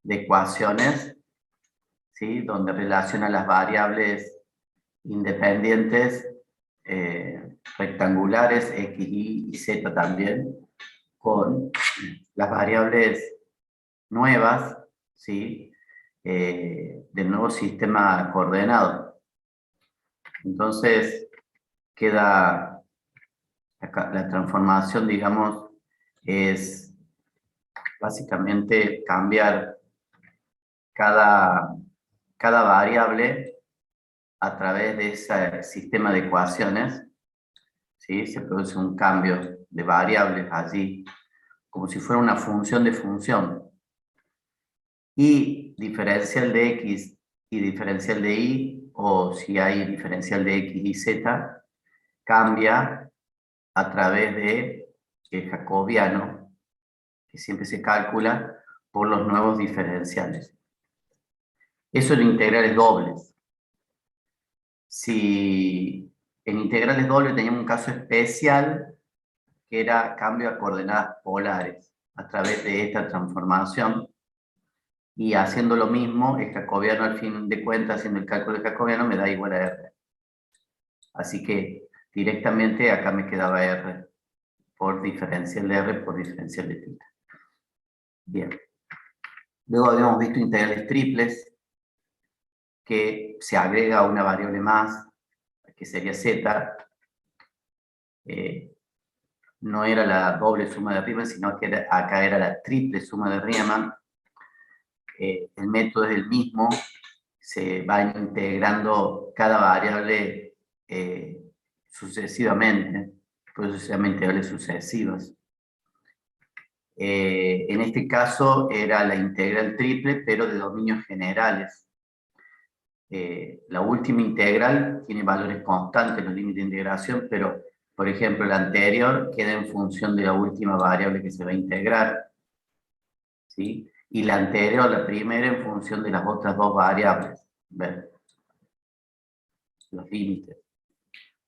de ecuaciones, ¿sí? Donde relaciona las variables independientes rectangulares, x, y z también, con las variables nuevas, ¿sí? Del nuevo sistema coordenado. Entonces, queda la transformación, digamos, es básicamente cambiar cada variable a través de ese sistema de ecuaciones, ¿sí? Se produce un cambio de variables allí, como si fuera una función de función. Y diferencial de x y diferencial de y, o si hay diferencial de x y z, cambia a través de el jacobiano, que siempre se calcula por los nuevos diferenciales. Eso en integrales dobles. Si en integrales dobles teníamos un caso especial, que era cambio a coordenadas polares, a través de esta transformación, y haciendo lo mismo, el jacobiano al fin de cuentas, haciendo el cálculo del jacobiano, me da igual a R. Así que directamente acá me quedaba R por diferencial de R por diferencial de θ. Bien. Luego habíamos visto integrales triples, que se agrega una variable más, que sería z. No era la doble suma de Riemann, sino que acá era la triple suma de Riemann. El método es el mismo, se va integrando cada variable sucesivamente, por eso se llama integrales sucesivas. En este caso era la integral triple, pero de dominios generales. La última integral tiene valores constantes, los límites de integración, pero, por ejemplo, la anterior queda en función de la última variable que se va a integrar, ¿sí? Y la anterior, la primera, en función de las otras dos variables. ¿Ven? Los límites.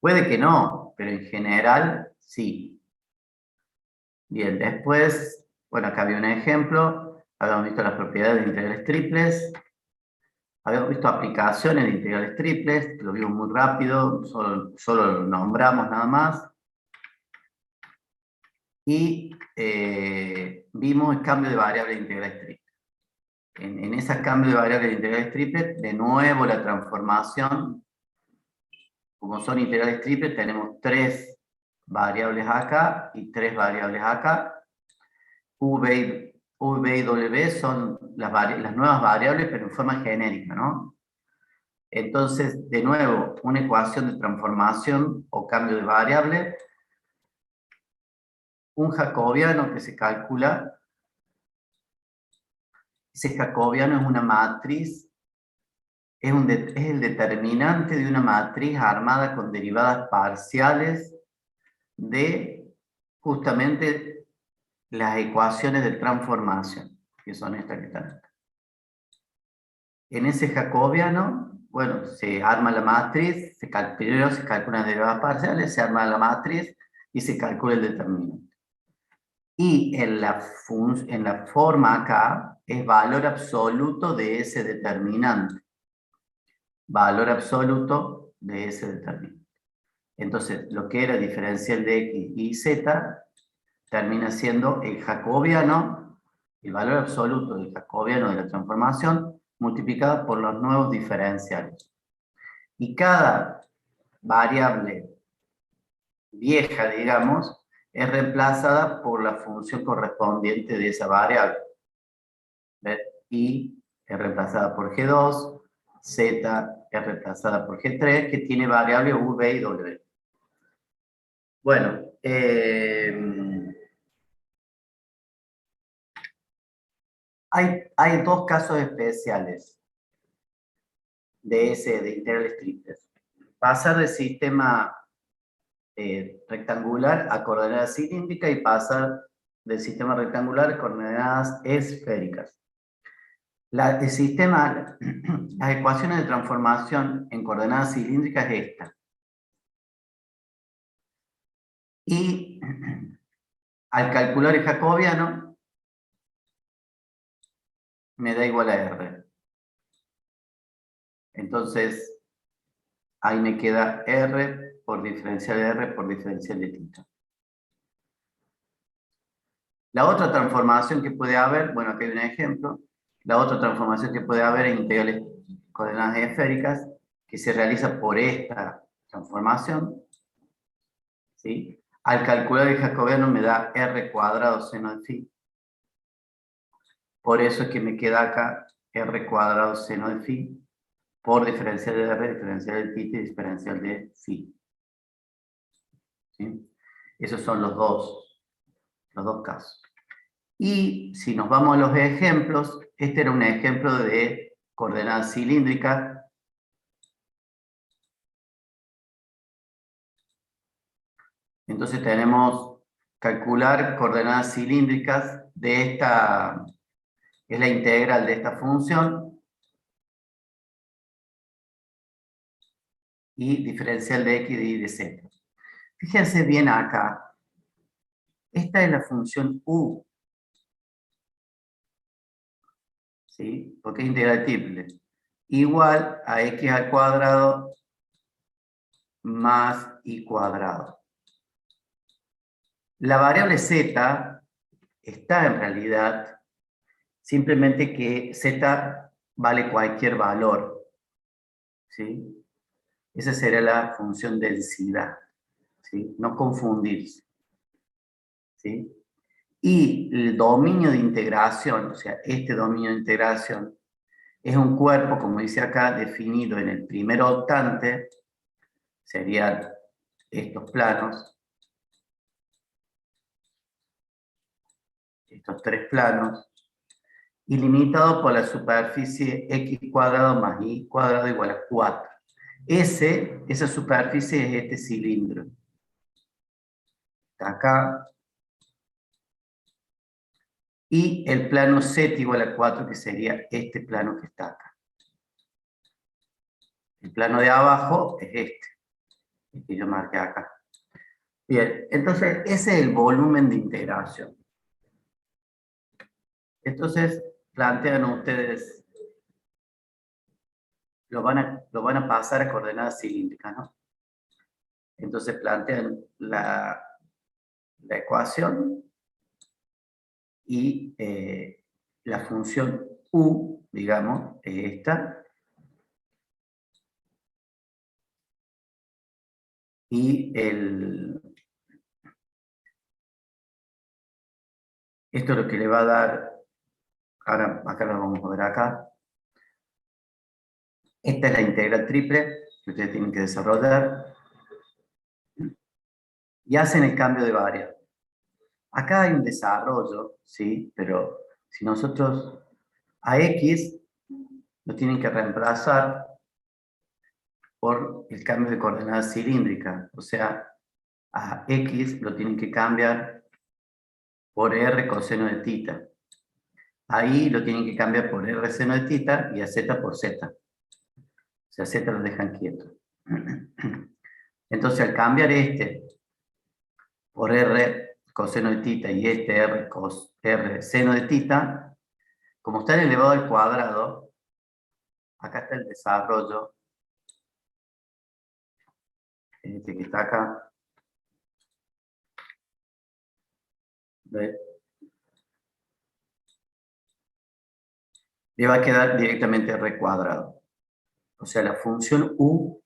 Puede que no, pero en general sí. Bien, después, bueno, acá había un ejemplo. Habíamos visto las propiedades de integrales triples. Habíamos visto aplicaciones de integrales triples, lo vimos muy rápido, solo lo nombramos nada más. Y vimos el cambio de variables de integrales triples. En ese cambio de variables de integrales triples, de nuevo la transformación, como son integrales triples, tenemos tres variables acá y tres variables acá. V y W son las nuevas variables, pero en forma genérica, ¿no? Entonces, de nuevo, una ecuación de transformación o cambio de variable, un jacobiano que se calcula. Ese jacobiano es una matriz, es el determinante de una matriz armada con derivadas parciales de justamente las ecuaciones de transformación, que son estas que están acá. En ese jacobiano, bueno, se arma la matriz, primero se calculan las derivadas parciales, se arma la matriz y se calcula el determinante. Y en la forma acá es valor absoluto de ese determinante. Valor absoluto de ese determinante. Entonces, lo que era diferencial de x y z termina siendo el jacobiano, el valor absoluto del jacobiano de la transformación, multiplicado por los nuevos diferenciales. Y cada variable vieja, digamos, es reemplazada por la función correspondiente de esa variable. ¿Ves? Y es reemplazada por G2, Z es reemplazada por G3, que tiene variable V y W. Bueno, hay dos casos especiales de integrales triples. Pasar del sistema rectangular a coordenadas cilíndricas y pasar del sistema rectangular a coordenadas esféricas. El sistema, las ecuaciones de transformación en coordenadas cilíndricas es esta. Y al calcular el jacobiano, me da igual a R. Entonces, ahí me queda R por diferencial de R por diferencial de θ. La otra transformación que puede haber, bueno, aquí hay un ejemplo, la otra transformación que puede haber en integrales coordenadas esféricas, que se realiza por esta transformación, ¿sí? Al calcular el jacobiano me da R cuadrado seno de φ. Por eso es que me queda acá R cuadrado seno de φ por diferencial de R, diferencial de θ y diferencial de φ. ¿Sí? Esos son los dos casos. Y si nos vamos a los ejemplos, este era un ejemplo de coordenadas cilíndricas. Entonces tenemos calcular coordenadas cilíndricas de esta, es la integral de esta función, y diferencial de x y de z. Fíjense bien acá, esta es la función u, ¿sí? Porque es integral triple, igual a x al cuadrado más y cuadrado. La variable z está en realidad, simplemente que z vale cualquier valor, ¿sí? Esa sería la función densidad, ¿sí? No confundirse, ¿sí? Y el dominio de integración, o sea, este dominio de integración, es un cuerpo, como dice acá, definido en el primer octante, serían estos planos, estos tres planos, y limitado por la superficie x cuadrado más y cuadrado igual a 4. Esa superficie es este cilindro. Está acá. Y el plano z igual a 4, que sería este plano que está acá. El plano de abajo es este, el que yo marqué acá. Bien, entonces ese es el volumen de integración. Entonces plantean ustedes, lo van a pasar a coordenadas cilíndricas, ¿no? Entonces plantean la ecuación y la función u, digamos, es esta. Y esto es lo que le va a dar, ahora acá lo vamos a ver acá. Esta es la integral triple que ustedes tienen que desarrollar. Y hacen el cambio de variable. Acá hay un desarrollo, ¿sí? Pero si nosotros a x lo tienen que reemplazar por el cambio de coordenadas cilíndricas. O sea, a x lo tienen que cambiar por r coseno de θ. Ahí lo tienen que cambiar por r seno de θ y a z por z. O sea, z lo dejan quieto. Entonces, al cambiar este por r coseno de θ y este r seno de θ, como está elevado al cuadrado, acá está el desarrollo, este que está acá, ¿ve? Le va a quedar directamente r cuadrado. O sea, la función u,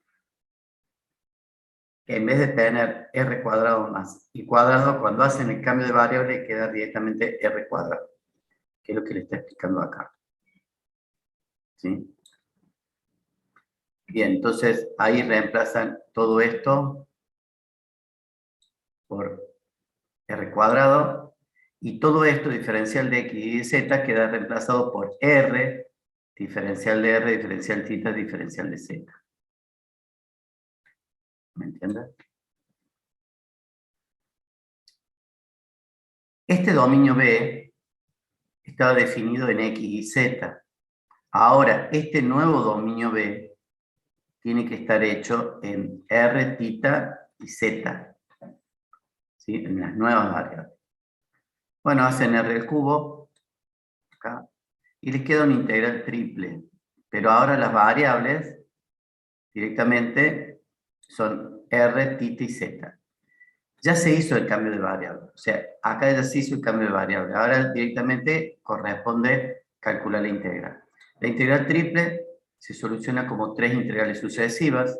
en vez de tener r cuadrado más y cuadrado, cuando hacen el cambio de variable queda directamente r cuadrado, que es lo que le está explicando acá. ¿Sí? Bien, entonces ahí reemplazan todo esto por r cuadrado, y todo esto, diferencial de x y de z, queda reemplazado por r, diferencial de r, diferencial θ, diferencial de z. ¿Me entiendes? Este dominio B estaba definido en x y z. Ahora, este nuevo dominio B tiene que estar hecho en r, θ y z, ¿sí? En las nuevas variables. Bueno, hacen r al cubo, acá, y les queda una integral triple. Pero ahora las variables directamente son r, θ y z. Ya se hizo el cambio de variable. O sea, acá ya se hizo el cambio de variable. Ahora directamente corresponde calcular la integral. La integral triple se soluciona como 3 integrales sucesivas.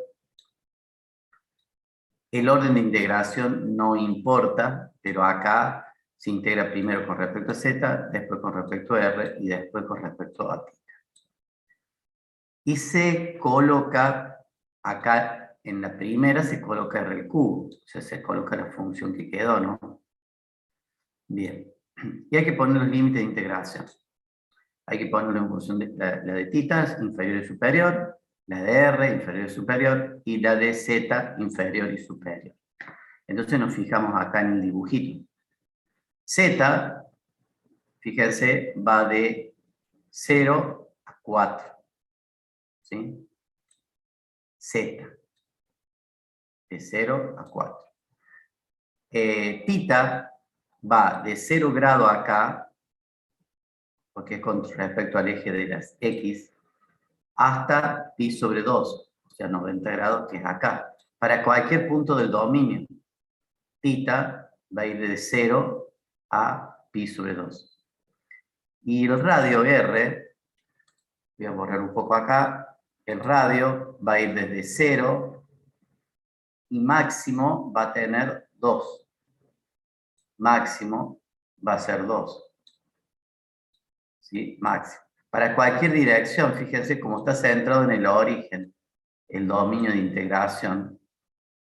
El orden de integración no importa, pero acá se integra primero con respecto a z, después con respecto a r y después con respecto a θ. Y se coloca acá en la primera, se coloca r al cubo, o sea, se coloca la función que quedó, ¿no? Bien. Y hay que poner los límites de integración. Hay que poner en función de la de θ, inferior y superior, la de r, inferior y superior, y la de z, inferior y superior. Entonces nos fijamos acá en el dibujito. Z, fíjense, va de 0 a 4. ¿Sí? Z, de 0 a 4. Θ va de 0 grado acá, porque es con respecto al eje de las X, hasta pi sobre 2, o sea, 90 grados, que es acá. Para cualquier punto del dominio, θ va a ir de 0 a pi sobre 2. Y el radio R, voy a borrar un poco acá, el radio va a ir desde 0 y máximo va a tener 2. Máximo va a ser 2. ¿Sí? Máximo. Para cualquier dirección, fíjense cómo está centrado en el origen, el dominio de integración,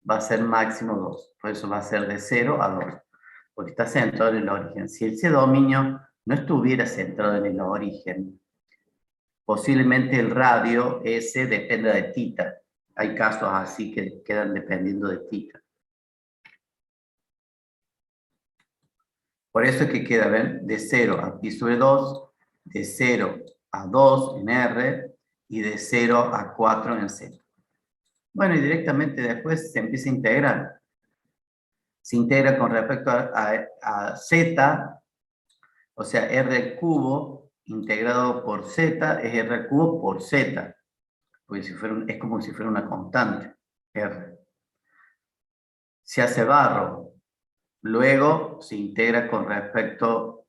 va a ser máximo 2. Por eso va a ser de 0 a 2. Porque está centrado en el origen. Si ese dominio no estuviera centrado en el origen, posiblemente el radio S dependa de θ. Hay casos así que quedan dependiendo de θ. Por eso es que queda, ¿ven? De 0 a pi sobre 2, de 0 a 2 en R y de 0 a 4 en Z. Bueno, y directamente después se empieza a integrar. Se integra con respecto a Z, o sea, R al cubo integrado por Z es R al cubo por Z. Porque es como si fuera una constante, R. Se hace barro. Luego se integra con respecto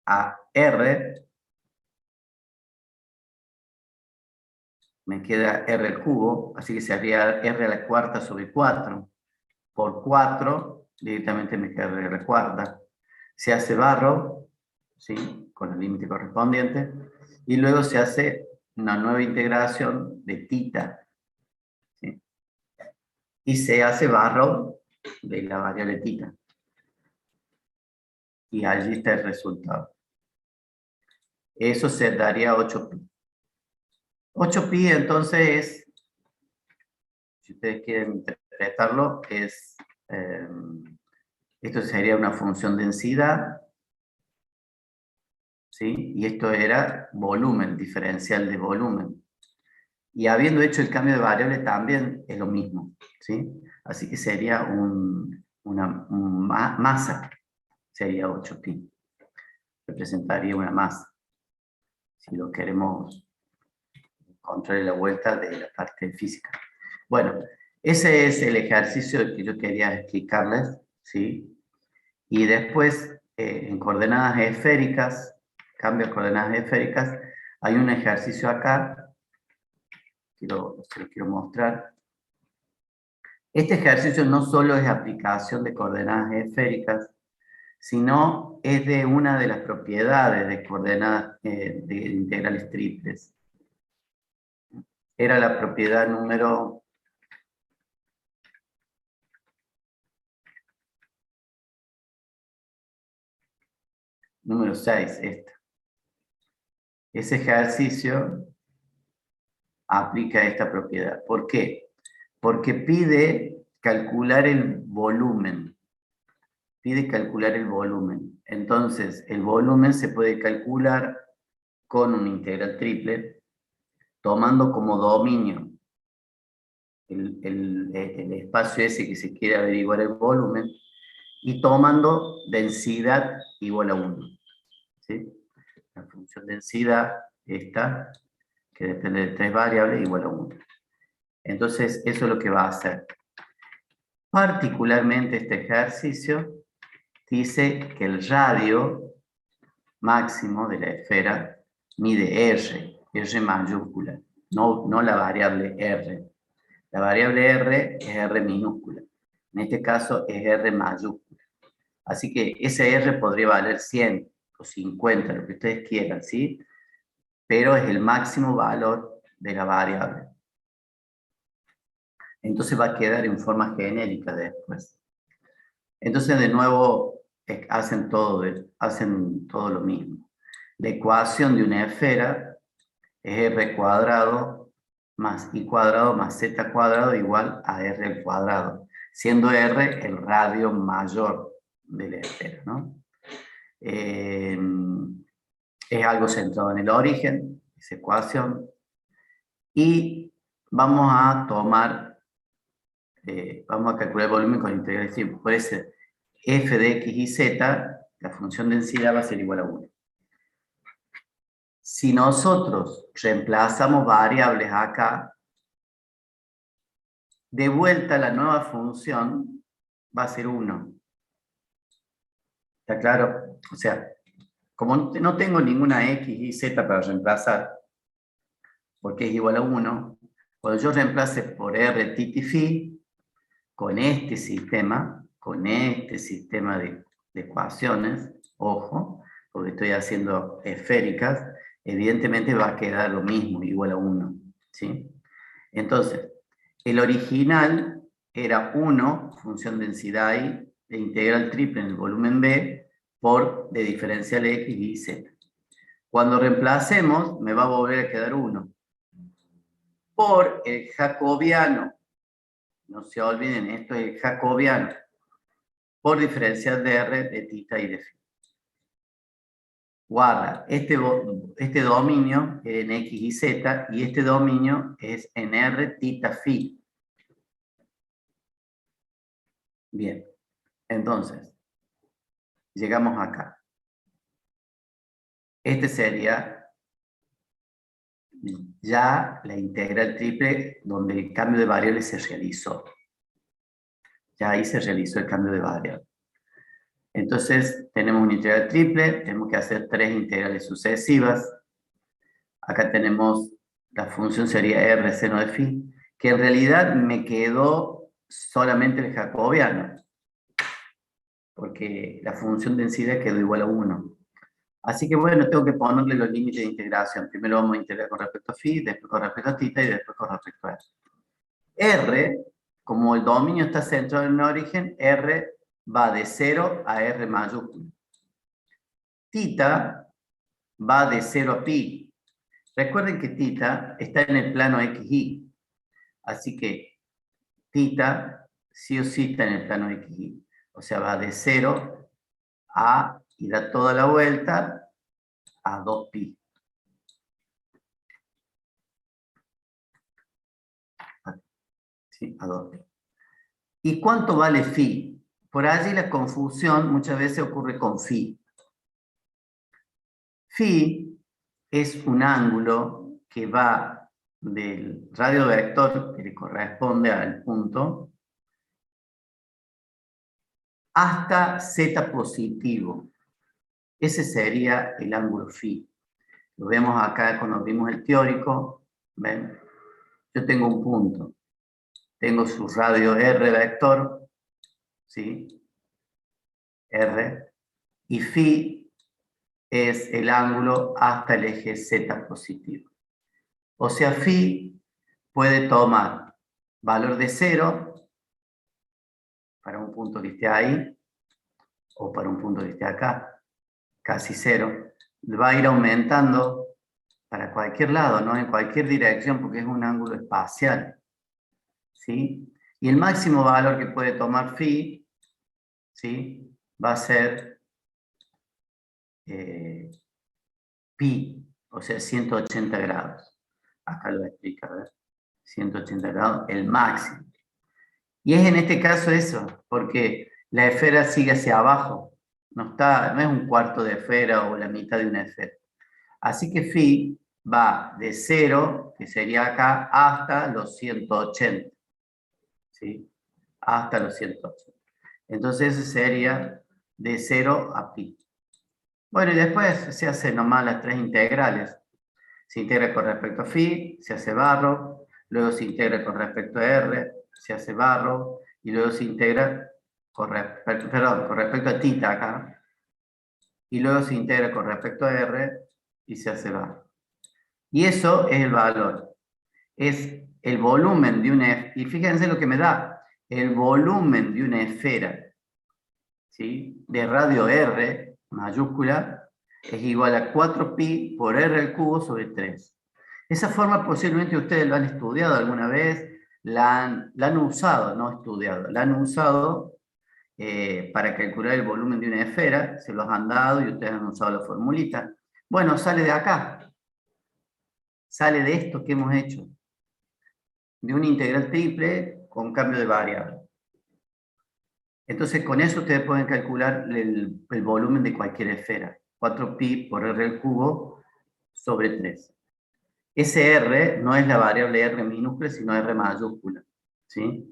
a R. Me queda R al cubo, así que se haría R a la cuarta sobre 4. Por 4, directamente me queda R a la cuarta. Se hace barro, ¿sí? Con el límite correspondiente. Y luego se hace una nueva integración de θ. ¿Sí? Y se hace barro de la variable θ. Y allí está el resultado. Eso se daría 8pi. 8pi entonces es, si ustedes quieren interpretarlo, es, esto sería una función densidad, ¿sí? Y esto era volumen, diferencial de volumen. Y habiendo hecho el cambio de variable también es lo mismo, ¿sí? Así que sería una masa, sería 8pi. Representaría una masa. Si lo queremos encontrarle la vuelta de la parte física. Bueno, ese es el ejercicio que yo quería explicarles, ¿sí? Y después, en coordenadas esféricas, cambio de coordenadas esféricas, hay un ejercicio acá, se lo quiero mostrar. Este ejercicio no solo es aplicación de coordenadas esféricas, sino es de una de las propiedades de coordenadas de integrales triples. Era la propiedad número 6, esta. Ese ejercicio aplica esta propiedad. ¿Por qué? Porque pide calcular el volumen. Pide calcular el volumen. Entonces, el volumen se puede calcular con una integral triple, tomando como dominio el espacio ese que se quiere averiguar el volumen, y tomando densidad igual a 1. ¿Sí? la función densidad, esta, que depende de 3 variables, igual a 1. Entonces, eso es lo que va a hacer. Particularmente este ejercicio dice que el radio máximo de la esfera mide R mayúscula, no la variable R. La variable R es R minúscula. En este caso es R mayúscula. Así que ese R podría valer 100 o 50, lo que ustedes quieran, ¿sí? Pero es el máximo valor de la variable. Entonces va a quedar en forma genérica después. Entonces, de nuevo, hacen todo lo mismo. La ecuación de una esfera es R cuadrado más I cuadrado más Z cuadrado igual a R al cuadrado, siendo R el radio mayor de la esfera, ¿no? Es algo centrado en el origen, esa ecuación, y vamos a calcular el volumen con integral de tiempo. Por eso, f de x y z, la función densidad va a ser igual a 1. Si nosotros reemplazamos variables acá, de vuelta la nueva función va a ser 1. ¿Está claro? O sea, como no tengo ninguna x y z para reemplazar, porque es igual a 1, cuando yo reemplace por r, tita y phi, con este sistema de ecuaciones, ojo, porque estoy haciendo esféricas, evidentemente va a quedar lo mismo, igual a 1, ¿sí? Entonces, el original era 1, función densidad I, de integral triple en el volumen B, por de diferencial X y Z. Cuando reemplacemos, me va a volver a quedar 1. Por el jacobiano, no se olviden, esto es el jacobiano, por diferencial de R, de tita y de phi. Guarda, este dominio es en X y Z, y este dominio es en R, tita, phi. Bien, entonces, llegamos acá. Este sería ya la integral triple donde el cambio de variable se realizó. Ya ahí se realizó el cambio de variable. Entonces, tenemos una integral triple, tenemos que hacer 3 integrales sucesivas. Acá tenemos, la función sería R seno de phi, que en realidad me quedó solamente el jacobiano, porque la función densidad quedó igual a 1. Así que bueno, tengo que ponerle los límites de integración. Primero vamos a integrar con respecto a phi, después con respecto a tita y después con respecto a R. R, como el dominio está centrado en el origen, R va de 0 a R mayúscula. Tita va de 0 a pi. Recuerden que tita está en el plano XY. Así que tita sí o sí está en el plano XY. O sea, va de 0 a, y da toda la vuelta, a 2pi. ¿Sí? A 2pi. ¿Y cuánto vale phi? Por allí la confusión muchas veces ocurre con phi. Phi es un ángulo que va del radio vector que le corresponde al punto hasta z positivo. Ese sería el ángulo phi. Lo vemos acá cuando vimos el teórico. ¿Ven? Yo tengo un punto. Tengo su radio R vector, ¿sí? R. Y phi es el ángulo hasta el eje Z positivo. O sea, phi puede tomar valor de 0 para un punto que esté ahí, o para un punto que esté acá, casi 0. Va a ir aumentando para cualquier lado, ¿no? En cualquier dirección, porque es un ángulo espacial. ¿Sí? Y el máximo valor que puede tomar phi, ¿sí? Va a ser pi, o sea, 180 grados. Acá lo explica, a ver. 180 grados, el máximo. Y es en este caso eso, porque la esfera sigue hacia abajo. No es un cuarto de esfera o la mitad de una esfera. Así que phi va de 0, que sería acá, hasta los 180. ¿Sí? Hasta los 180. Entonces ese sería de 0 a pi. Bueno, y después se hacen nomás las tres integrales. Se integra con respecto a phi, se hace barro, luego se integra con respecto a r, se hace barro, y luego se integra con respecto a tita acá, y luego se integra con respecto a r y se hace barro. Y eso es el valor. Es el volumen de una, y fíjense lo que me da, el volumen de una esfera, ¿sí? De radio r mayúscula es igual a 4pi por r al cubo sobre 3. Esa forma posiblemente ustedes lo han estudiado alguna vez, la han usado, no estudiado, la han usado para calcular el volumen de una esfera, se los han dado y ustedes han usado la formulita. Bueno, sale de acá, sale de esto que hemos hecho, de una integral triple con cambio de variable. Entonces con eso ustedes pueden calcular el volumen de cualquier esfera, 4pi por r al cubo sobre 3. Ese r no es la variable r minúscula, sino r mayúscula, ¿sí?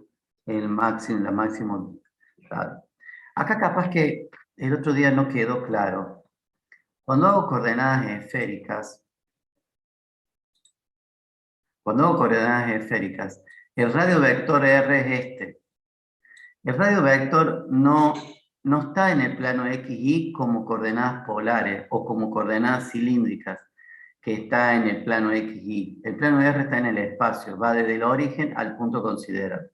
La máximo radio. Acá capaz que el otro día no quedó claro. Cuando hago coordenadas esféricas, el radio vector r es este. El radio vector no está en el plano XY como coordenadas polares o como coordenadas cilíndricas, que está en el plano XY. El plano R está en el espacio, va desde el origen al punto considerado.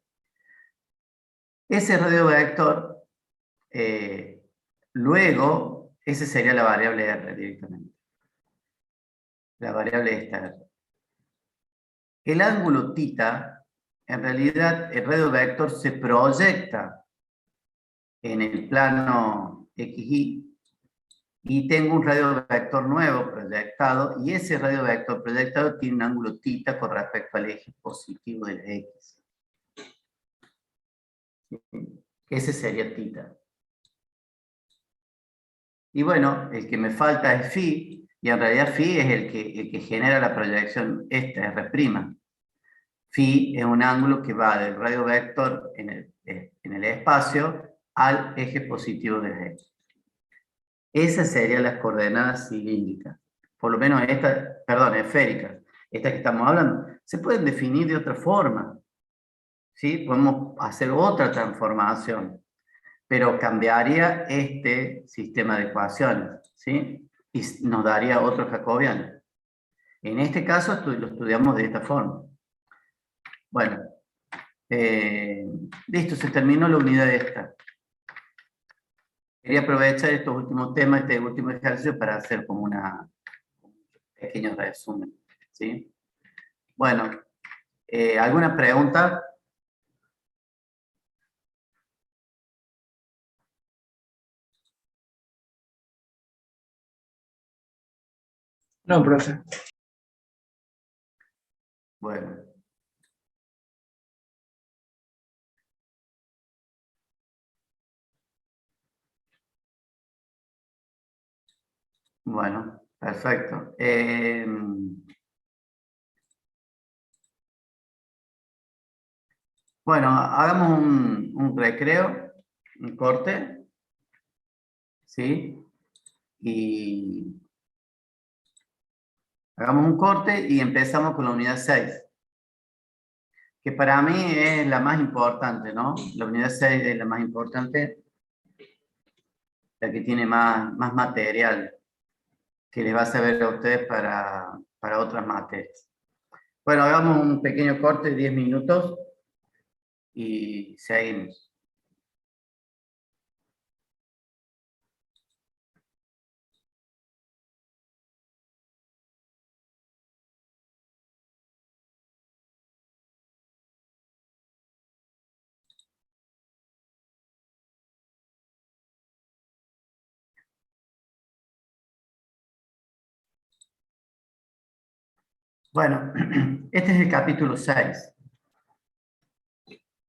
Ese radio vector, luego, ese sería la variable R directamente. La variable esta R. El ángulo θ, en realidad, el radio vector se proyecta en el plano XY y tengo un radio vector nuevo proyectado y ese radio vector proyectado tiene un ángulo θ con respecto al eje positivo de la X. Ese sería θ. Y bueno, el que me falta es phi, y en realidad phi es el que genera la proyección esta, R'. Phi es un ángulo que va del radio vector en el espacio al eje positivo de la X. Esas serían las coordenadas cilíndricas, por lo menos estas, perdón, esféricas, estas que estamos hablando. Se pueden definir de otra forma, ¿sí? Podemos hacer otra transformación, pero cambiaría este sistema de ecuaciones, ¿sí? Y nos daría otro jacobiano. En este caso lo estudiamos de esta forma. Bueno, listo, se terminó la unidad esta. Quería aprovechar estos últimos temas, este último ejercicio, para hacer como un pequeño resumen, ¿sí? Bueno, ¿alguna pregunta? No, profe. Bueno. Bueno, perfecto. Bueno, hagamos un recreo, un corte, ¿sí? Y hagamos un corte y empezamos con la unidad 6, que para mí es la más importante, ¿no? La unidad 6 es la más importante, la que tiene más material que les va a servir a ustedes para otras materias. Bueno, hagamos un pequeño corte de 10 minutos y seguimos. Bueno, este es el capítulo 6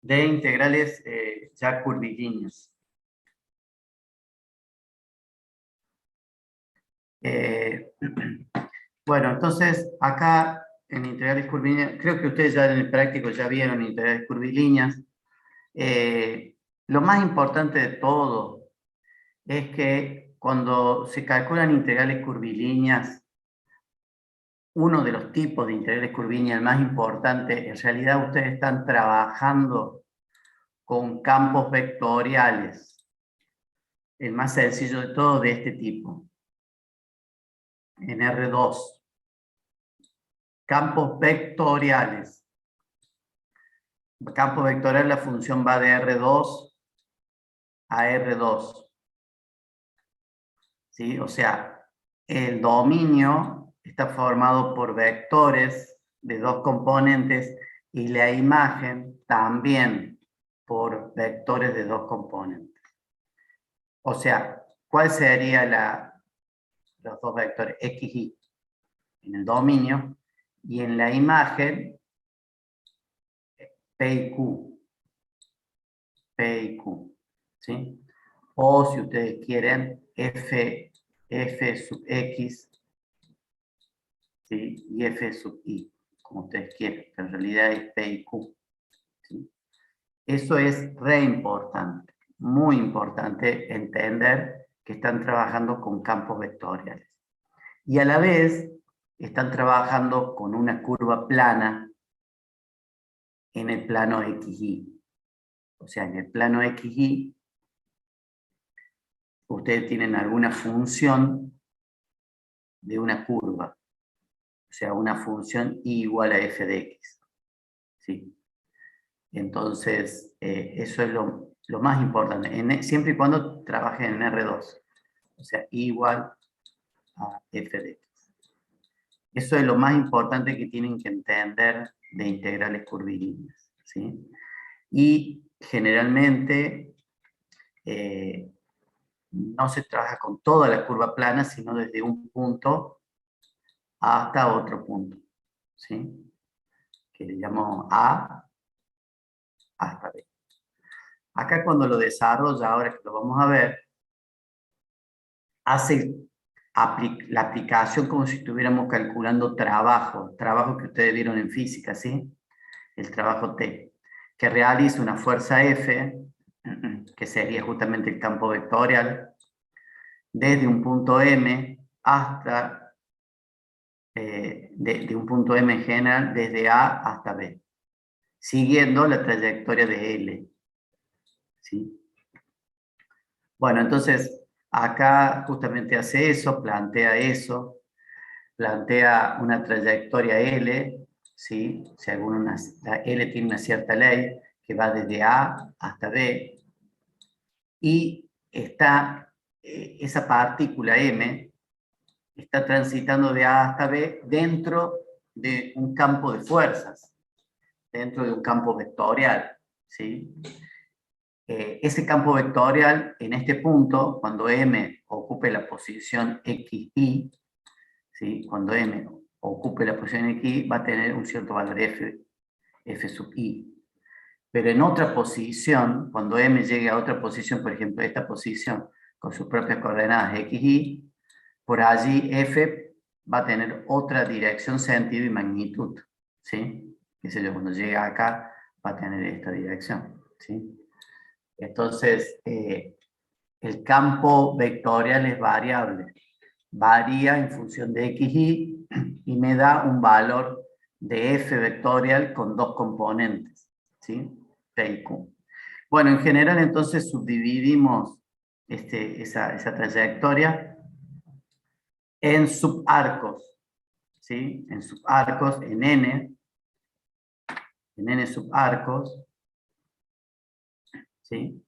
de integrales ya curvilíneas. Bueno, entonces acá en integrales curvilíneas, creo que ustedes ya en el práctico ya vieron integrales curvilíneas. Lo más importante de todo es que cuando se calculan integrales curvilíneas, uno de los tipos de integrales curvilíneas, el más importante, en realidad ustedes están trabajando con campos vectoriales. El más sencillo de todo de este tipo. En R2. Campos vectoriales. Campo vectorial, la función va de R2 a R2. ¿Sí? O sea, el dominio está formado por vectores de dos componentes y la imagen también por vectores de dos componentes. O sea, ¿cuál sería los dos vectores? X, Y en el dominio y en la imagen P y Q. P y Q. ¿Sí? O si ustedes quieren, F sub X, ¿sí? Y F sub Y, como ustedes quieren, pero en realidad es P y Q. ¿Sí? Eso es re importante, muy importante entender que están trabajando con campos vectoriales. Y a la vez están trabajando con una curva plana en el plano XY. O sea, en el plano XY, ustedes tienen alguna función de una curva. O sea, una función y igual a f de x. ¿Sí? Entonces, eso es lo más importante, siempre y cuando trabajen en R2. O sea, igual a f de x. Eso es lo más importante que tienen que entender de integrales curvilíneas. ¿Sí? Y generalmente no se trabaja con toda la curva plana, sino desde un punto hasta otro punto. ¿Sí? Que le llamo A hasta B. Acá cuando lo desarrolla, ahora que lo vamos a ver, hace la aplicación como si estuviéramos calculando trabajo que ustedes vieron en física, ¿sí? El trabajo T, que realiza una fuerza F, que sería justamente el campo vectorial, desde un punto M hasta, de un punto M en general, desde A hasta B, siguiendo la trayectoria de L. ¿Sí? Bueno, entonces acá justamente hace eso, plantea una trayectoria L, ¿sí? Según la L tiene una cierta ley que va desde A hasta B, y está, esa partícula M está transitando de A hasta B dentro de un campo de fuerzas, dentro de un campo vectorial, ¿sí? Ese campo vectorial en este punto, cuando M ocupe la posición XY, ¿sí? Cuando M ocupe la posición XY, va a tener un cierto valor F sub Y. Pero en otra posición, cuando M llegue a otra posición, por ejemplo, esta posición, con sus propias coordenadas XY, por allí F va a tener otra dirección, sentido y magnitud. ¿Sí? Qué sé yo, cuando llega acá, va a tener esta dirección. ¿Sí? Entonces, el campo vectorial es variable. Varía en función de XY y me da un valor de F vectorial con dos componentes. ¿Sí? P y Q. Bueno, en general entonces subdividimos esa trayectoria en subarcos. ¿Sí? En subarcos, en N subarcos. ¿Sí?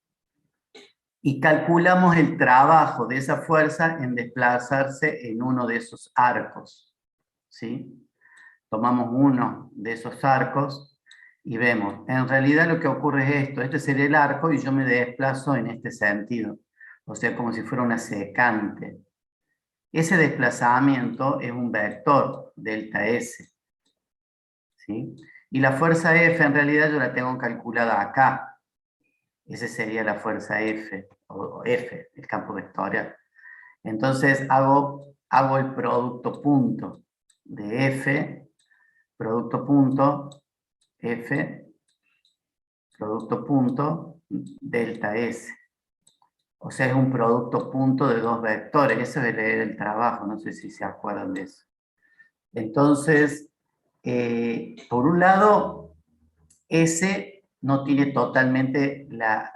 Y calculamos el trabajo de esa fuerza en desplazarse en uno de esos arcos. ¿Sí? Tomamos uno de esos arcos y vemos, en realidad lo que ocurre es esto, este sería el arco y yo me desplazo en este sentido, o sea, como si fuera una secante. Ese desplazamiento es un vector, delta S. ¿Sí? Y la fuerza F en realidad yo la tengo calculada acá. Esa sería la fuerza F, o F, el campo vectorial. Entonces hago el producto punto. de F, producto punto, F, producto punto, delta S. O sea, es un producto punto de dos vectores. Eso es leer el trabajo, no sé si se acuerdan de eso. Entonces, por un lado, S no tiene totalmente la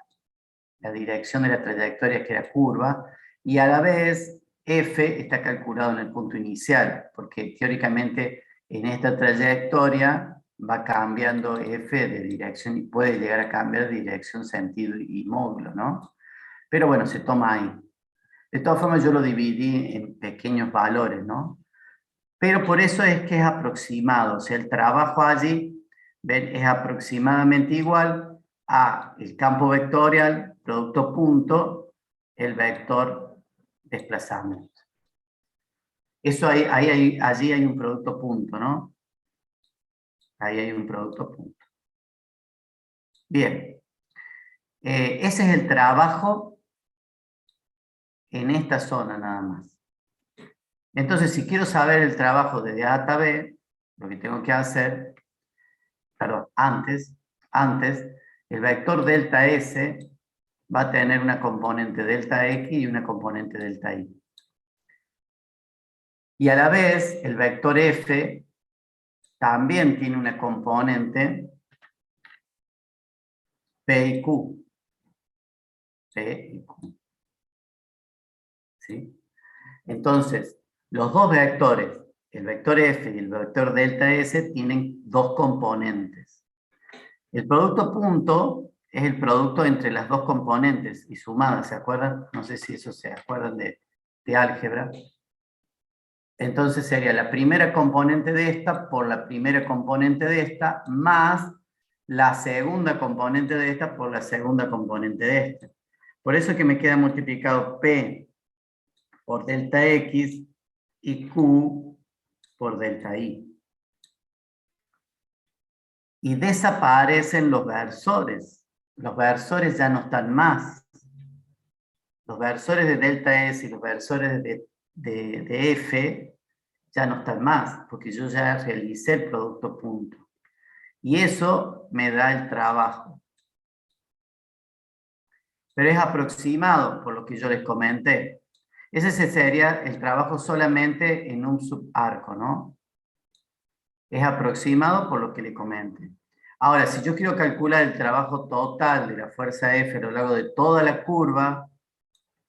dirección de la trayectoria que era curva, y a la vez F está calculado en el punto inicial, porque teóricamente en esta trayectoria va cambiando F de dirección y puede llegar a cambiar de dirección, sentido y módulo, ¿no? Pero bueno, se toma ahí. De todas formas, yo lo dividí en pequeños valores, ¿no? Pero por eso es que es aproximado, o sea, el trabajo allí, ven, es aproximadamente igual a el campo vectorial, producto punto, el vector desplazamiento. Eso allí hay un producto punto, ¿no? Ahí hay un producto punto. Bien, ese es el trabajo en esta zona nada más. Entonces, si quiero saber el trabajo de A hasta B, lo que tengo que hacer, perdón, antes, el vector delta S va a tener una componente delta X y una componente delta Y. Y a la vez, el vector F también tiene una componente P y Q. P y Q. ¿Sí? Entonces, los dos vectores, el vector F y el vector delta S, tienen dos componentes. El producto punto es el producto entre las dos componentes y sumadas, ¿se acuerdan? No sé si eso se acuerdan de álgebra. Entonces sería la primera componente de esta por la primera componente de esta, más la segunda componente de esta por la segunda componente de esta. Por eso es que me queda multiplicado P por delta X y Q por delta Y. Y desaparecen los versores. Los versores ya no están más. Los versores de delta S y los versores de F ya no están más, porque yo ya realicé el producto punto. Y eso me da el trabajo. Pero es aproximado, por lo que yo les comenté. Ese sería el trabajo solamente en un subarco, ¿no? Es aproximado por lo que le comenté. Ahora, si yo quiero calcular el trabajo total de la fuerza F a lo largo de toda la curva,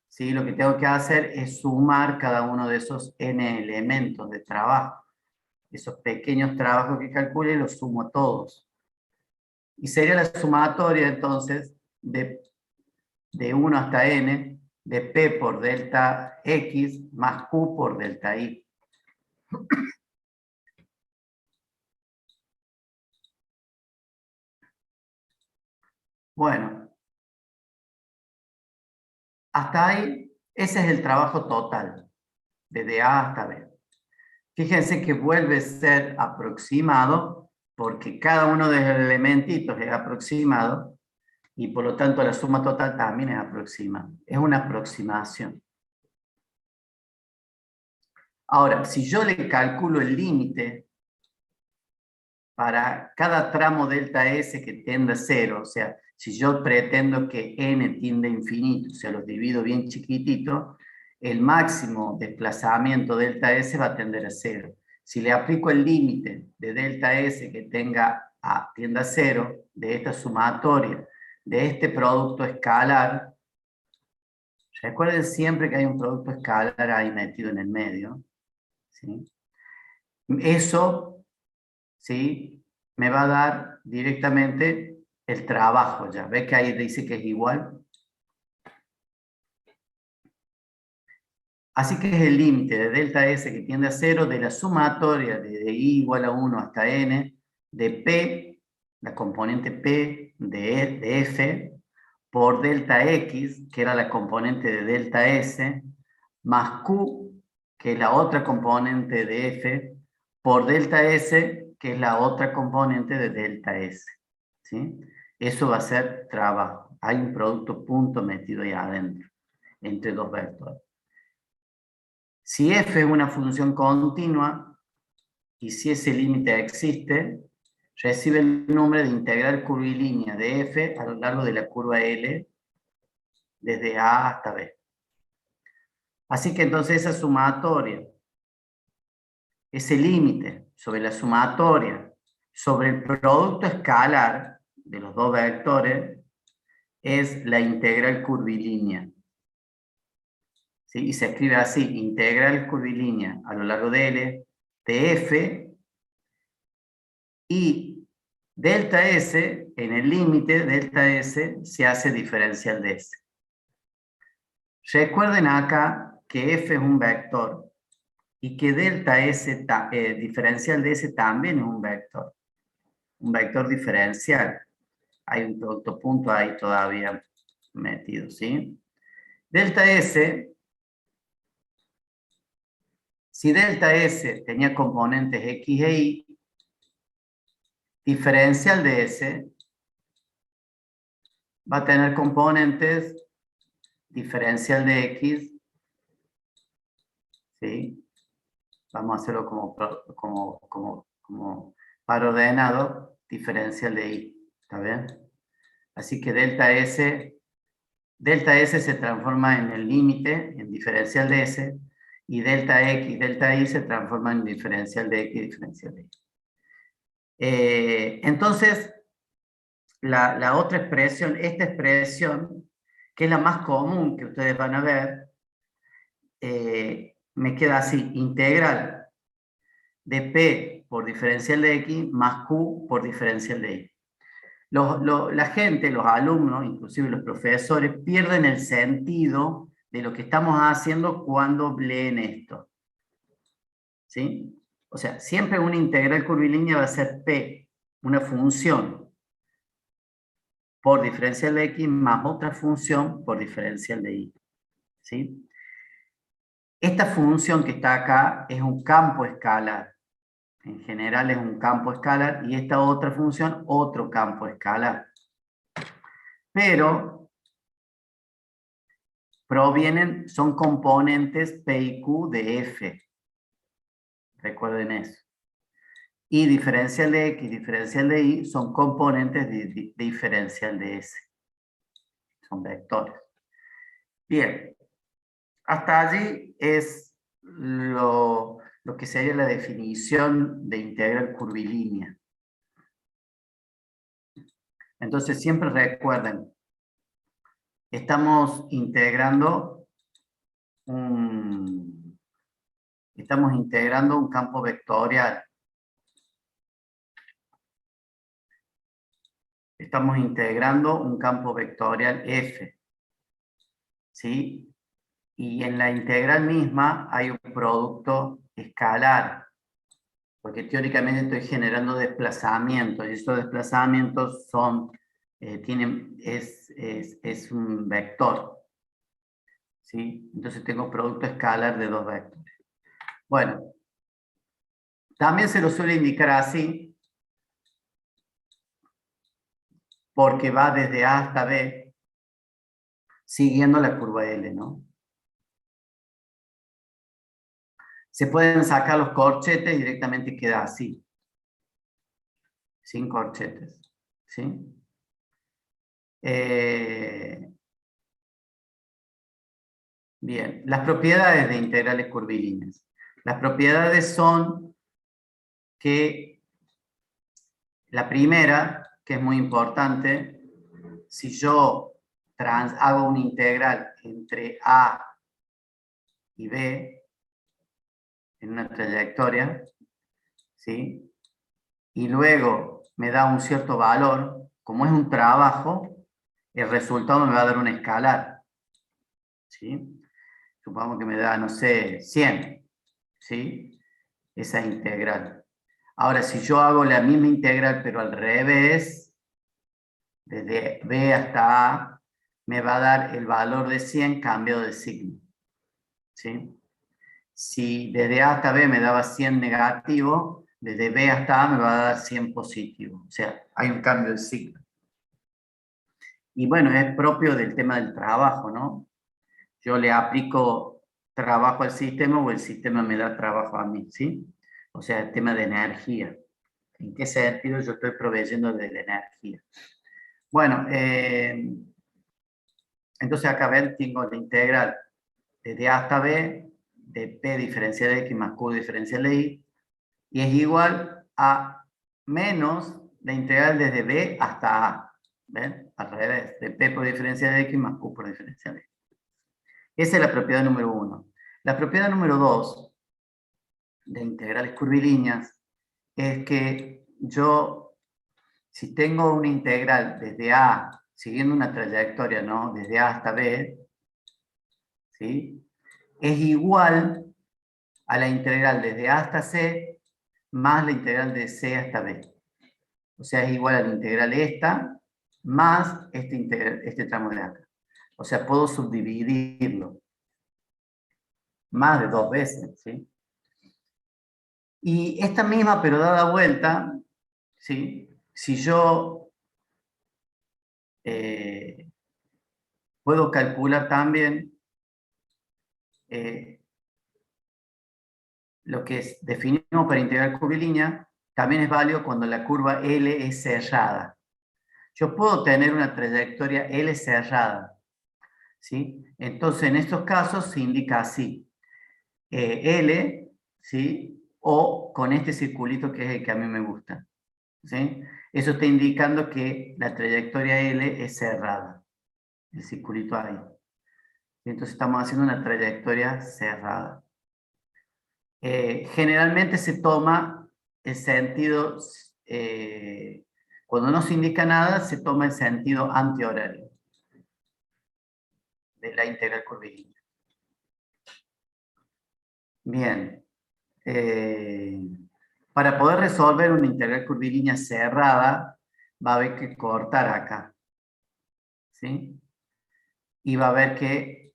¿sí? Lo que tengo que hacer es sumar cada uno de esos n elementos de trabajo. Esos pequeños trabajos que calcule los sumo todos. Y sería la sumatoria entonces de 1 hasta n de P por delta X más Q por delta Y. Bueno, hasta ahí, ese es el trabajo total, desde A hasta B. Fíjense que vuelve a ser aproximado, porque cada uno de los elementitos es aproximado, y por lo tanto la suma total también es aproximada. Es una aproximación. Ahora, si yo le calculo el límite para cada tramo delta S que tienda a 0, o sea, si yo pretendo que n tiende a infinito, o sea, los divido bien chiquitito, el máximo desplazamiento delta S va a tender a 0. Si le aplico el límite de delta S que tienda a 0, de esta sumatoria, de este producto escalar, recuerden siempre que hay un producto escalar ahí metido en el medio, ¿sí? Eso, ¿sí?, me va a dar directamente el trabajo ya. ¿Ves que ahí dice que es igual? Así que es el límite de delta S que tiende a 0 de la sumatoria de I igual a 1 hasta n, de P, la componente P de F, por delta X, que era la componente de delta S, más Q, que es la otra componente de F, por delta S, que es la otra componente de delta S. ¿Sí? Eso va a ser trabajo. Hay un producto punto metido ahí adentro, entre dos vectores. Si f es una función continua, y si ese límite existe, recibe el nombre de integral curvilínea de f a lo largo de la curva L, desde A hasta B. Así que entonces esa sumatoria, ese límite sobre la sumatoria, sobre el producto escalar de los dos vectores, es la integral curvilínea. ¿Sí? Y se escribe así, integral curvilínea a lo largo de L, de F, y delta S, en el límite, delta S se hace diferencial de S. Recuerden acá que F es un vector y que delta S, diferencial de S también es un vector diferencial. Hay un producto punto ahí todavía metido, ¿sí? Delta S, si delta S tenía componentes X e Y, diferencial de S va a tener componentes diferencial de X, ¿sí? Vamos a hacerlo como par ordenado, diferencial de Y, ¿está bien? Así que delta S se transforma en el límite, en diferencial de S, y delta X, delta Y se transforma en diferencial de X, diferencial de Y. Entonces, la otra expresión, esta expresión, que es la más común que ustedes van a ver, me queda así, integral de P por diferencial de X más Q por diferencial de Y. La gente, los alumnos, inclusive los profesores, pierden el sentido de lo que estamos haciendo cuando leen esto. ¿Sí? O sea, siempre una integral curvilínea va a ser P, una función por diferencial de X más otra función por diferencial de Y. ¿Sí? Esta función que está acá es un campo escalar. En general es un campo escalar y esta otra función, otro campo escalar. Pero son componentes P y Q de F. Recuerden eso. Y diferencial de X, diferencial de Y son componentes de diferencial de S. Son vectores. Bien. Hasta allí es lo que sería la definición de integral curvilínea. Entonces siempre recuerden, estamos integrando un campo vectorial. Estamos integrando un campo vectorial F. ¿Sí? Y en la integral misma hay un producto escalar, porque teóricamente estoy generando desplazamientos, y estos desplazamientos son, es un vector. ¿Sí? Entonces tengo producto escalar de dos vectores. Bueno, también se lo suele indicar así, porque va desde A hasta B, siguiendo la curva L, ¿no? Se pueden sacar los corchetes y directamente queda así, sin corchetes, ¿sí? Bien, las propiedades de integrales curvilíneas. Las propiedades son que la primera, que es muy importante, si yo hago una integral entre A y B en una trayectoria, ¿sí? Y luego me da un cierto valor, como es un trabajo, el resultado me va a dar un escalar, ¿sí? Supongamos que me da, no sé, 100, ¿sí? Esa integral. Ahora, si yo hago la misma integral, pero al revés, desde B hasta A, me va a dar el valor de 100 cambio de signo, ¿sí? Si desde A hasta B me daba 100 negativo, desde B hasta A me va a dar 100 positivo. O sea, hay un cambio de signo. Y bueno, es propio del tema del trabajo, ¿no? Yo le aplico trabajo al sistema o el sistema me da trabajo a mí, ¿sí? O sea, el tema de energía. ¿En qué sentido yo estoy proveyendo de la energía? Bueno, entonces acá ven, tengo la integral desde A hasta B de P diferencial de X más Q diferencial de Y, y es igual a menos la integral desde B hasta A. ¿Ven? Al revés, de P por diferencial de X más Q por diferencial de X. Esa es la propiedad número 1. La propiedad número 2 de integrales curvilíneas es que yo, si tengo una integral desde A, siguiendo una trayectoria, ¿no? Desde A hasta B, ¿sí? Es igual a la integral desde A hasta C más la integral de C hasta B. O sea, es igual a la integral esta más este tramo de acá. O sea, puedo subdividirlo más de 2 veces, ¿sí? Y esta misma, pero dada vuelta, ¿sí? Si yo puedo calcular también lo que definimos para integral curvilínea, también es válido cuando la curva L es cerrada. Yo puedo tener una trayectoria L cerrada, ¿sí? Entonces, en estos casos se indica así, L, ¿sí? O con este circulito que es el que a mí me gusta, ¿sí? Eso está indicando que la trayectoria L es cerrada, el circulito ahí. Entonces estamos haciendo una trayectoria cerrada. Generalmente se toma el sentido, cuando no se indica nada, se toma el sentido antihorario de la integral curvilínea. Bien. Para poder resolver una integral curvilínea cerrada, va a haber que cortar acá, ¿sí? Y va a haber que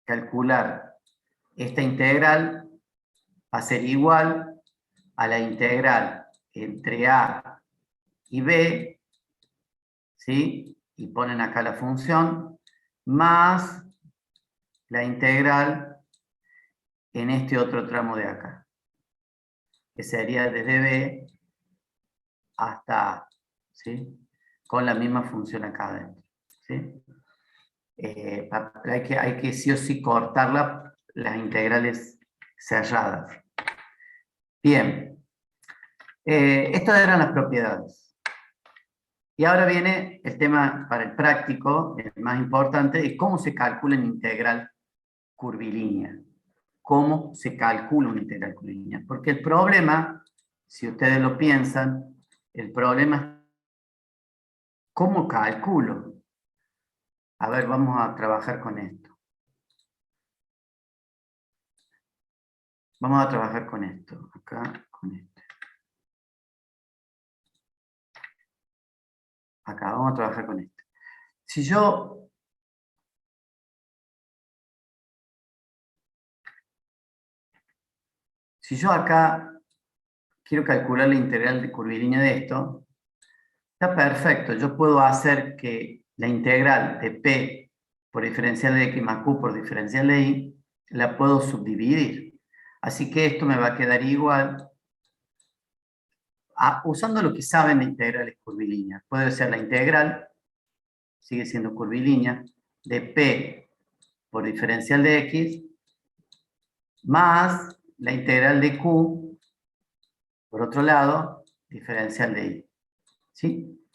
calcular esta integral, va a ser igual a la integral entre A y B, ¿sí? Y ponen acá la función, más la integral en este otro tramo de acá, que sería desde B hasta A, ¿sí? Con la misma función acá adentro, ¿sí? Hay que sí o sí cortar las integrales cerradas. Bien, estas eran las propiedades. Y ahora viene el tema para el práctico, el más importante, es cómo se calcula una integral curvilínea. ¿Cómo se calcula una integral curvilínea? Porque el problema, si ustedes lo piensan, el problema es ¿cómo calculo? A ver, vamos a trabajar con esto. Vamos a trabajar con esto, acá, con esto. Acá, vamos a trabajar con esto. Si yo acá quiero calcular la integral de curvilínea de esto, está perfecto. Yo puedo hacer que la integral de P por diferencial de X más Q por diferencial de Y, la puedo subdividir. Así que esto me va a quedar igual usando lo que saben de integrales curvilíneas. Puede ser la integral, sigue siendo curvilínea, de P por diferencial de X más la integral de Q, por otro lado, diferencial de Y. ¿Sí?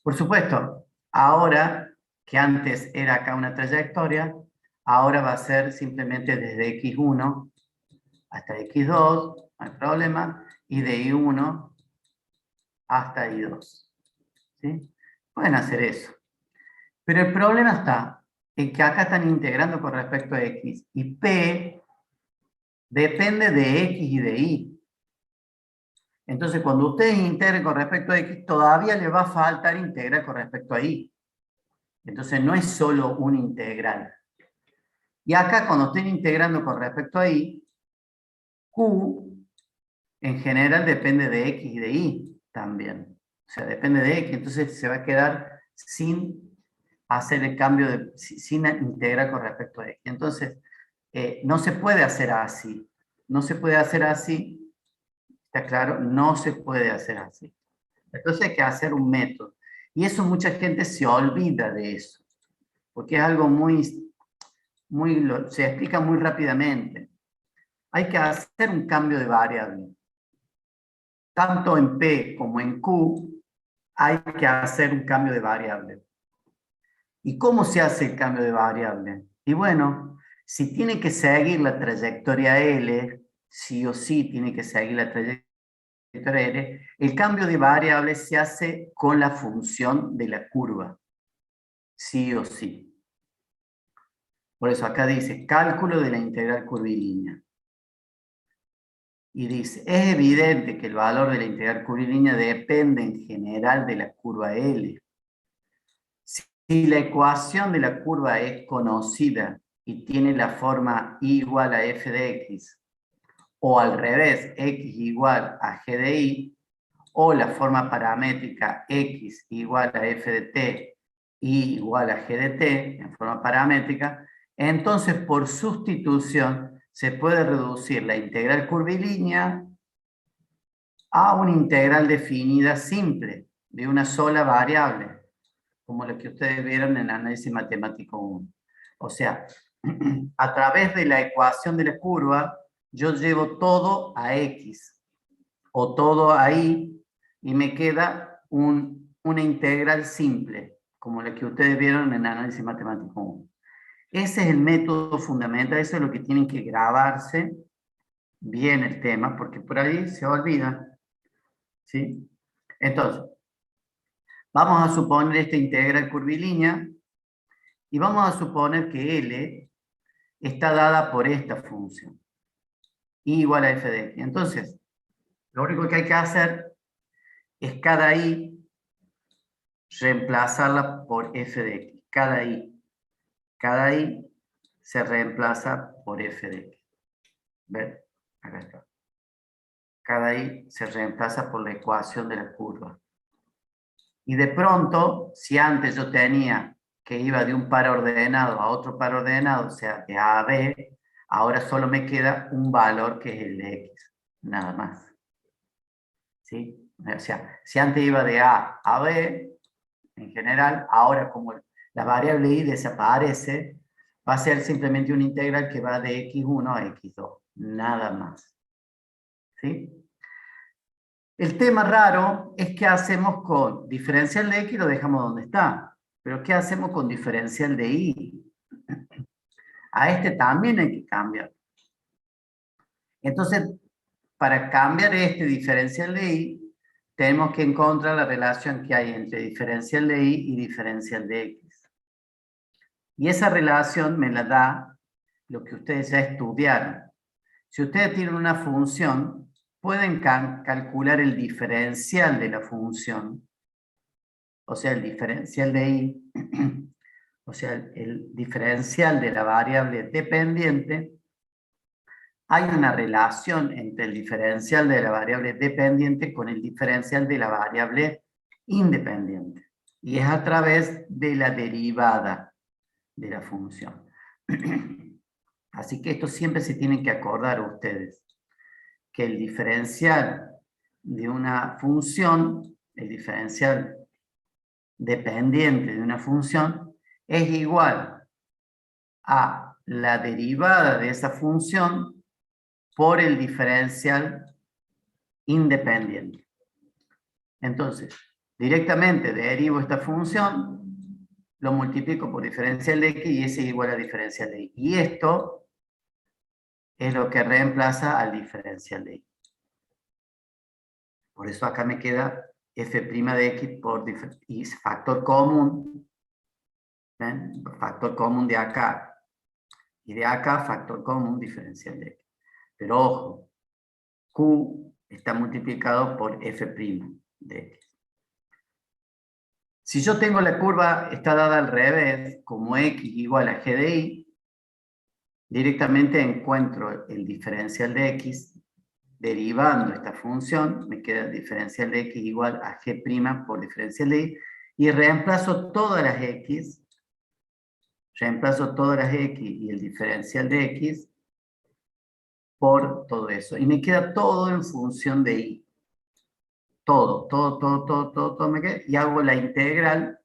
Por supuesto, ahora que antes era acá una trayectoria, ahora va a ser simplemente desde X1 hasta X2, no hay problema, y de Y1 hasta Y2. ¿Sí? Pueden hacer eso. Pero el problema está en que acá están integrando con respecto a X, y P depende de X y de Y. Entonces, cuando ustedes integren con respecto a X, todavía les va a faltar integrar con respecto a Y. Entonces, no es solo una integral. Y acá, cuando estén integrando con respecto a Y, Q, en general, depende de X y de Y también. O sea, depende de X. Entonces, se va a quedar sin hacer el cambio, sin integrar con respecto a X. Entonces, no se puede hacer así. no se puede hacer así, ¿está claro? No se puede hacer así. Entonces hay que hacer un método. Y eso mucha gente se olvida de eso, porque es algo se explica muy rápidamente. Hay que hacer un cambio de variable. Tanto en P como en Q hay que hacer un cambio de variable. ¿Y cómo se hace el cambio de variable? Y bueno, si tiene que seguir la trayectoria L, sí o sí tiene que seguir la trayectoria L, el cambio de variable se hace con la función de la curva, sí o sí. Por eso acá dice cálculo de la integral curvilínea. Y dice, es evidente que el valor de la integral curvilínea depende en general de la curva L. Si la ecuación de la curva es conocida y tiene la forma y igual a f de x, o al revés, x igual a g de y, o la forma paramétrica x igual a f de t, y igual a g de t, en forma paramétrica, entonces por sustitución se puede reducir la integral curvilínea a una integral definida simple, de una sola variable, como la que ustedes vieron en el análisis matemático 1. O sea, a través de la ecuación de la curva, yo llevo todo a x, o todo a y, y me queda una integral simple, como la que ustedes vieron en el análisis matemático 1. Ese es el método fundamental, eso es lo que tienen que grabarse bien el tema, porque por ahí se olvida. ¿Sí? Entonces, vamos a suponer esta integral curvilínea y vamos a suponer que L está dada por esta función, y igual a f de x. Entonces, lo único que hay que hacer es cada y reemplazarla por f de x. Cada y se reemplaza por f de x. ¿Ven? Acá está. Cada y se reemplaza por la ecuación de la curva. Y de pronto, si antes yo tenía que iba de un par ordenado a otro par ordenado, o sea, de A a B, ahora solo me queda un valor que es el de X, nada más. ¿Sí? O sea, si antes iba de A a B, en general, ahora como la variable Y desaparece, va a ser simplemente una integral que va de X1 a X2, nada más. ¿Sí? El tema raro es qué hacemos con diferencial de X, lo dejamos donde está. Pero ¿qué hacemos con diferencial de Y? A este también hay que cambiar. Entonces, para cambiar este diferencial de Y, tenemos que encontrar la relación que hay entre diferencial de Y y diferencial de X. Y esa relación me la da lo que ustedes ya estudiaron. Si ustedes tienen una función, pueden calcular el diferencial de la función, o sea, el diferencial de Y, o sea, el diferencial de la variable dependiente. Hay una relación entre el diferencial de la variable dependiente con el diferencial de la variable independiente. Y es a través de la derivada de la función. Así que esto siempre se tienen que acordar ustedes, que el diferencial de una función, el diferencial dependiente de una función, es igual a la derivada de esa función por el diferencial independiente. Entonces, directamente derivo esta función, lo multiplico por diferencial de x y ese es igual a diferencial de y. Y esto es lo que reemplaza al diferencial de y. Por eso acá me queda f' de x por y factor común. ¿Ven? Factor común de acá. Y de acá factor común diferencial de x. Pero ojo, q está multiplicado por f' de x. Si yo tengo la curva, está dada al revés, como x igual a g de y, directamente encuentro el diferencial de x, derivando esta función, me queda el diferencial de x igual a g' por diferencial de y, y reemplazo todas las x, y el diferencial de x, por todo eso. Y me queda todo en función de I. Todo me queda. Y hago la integral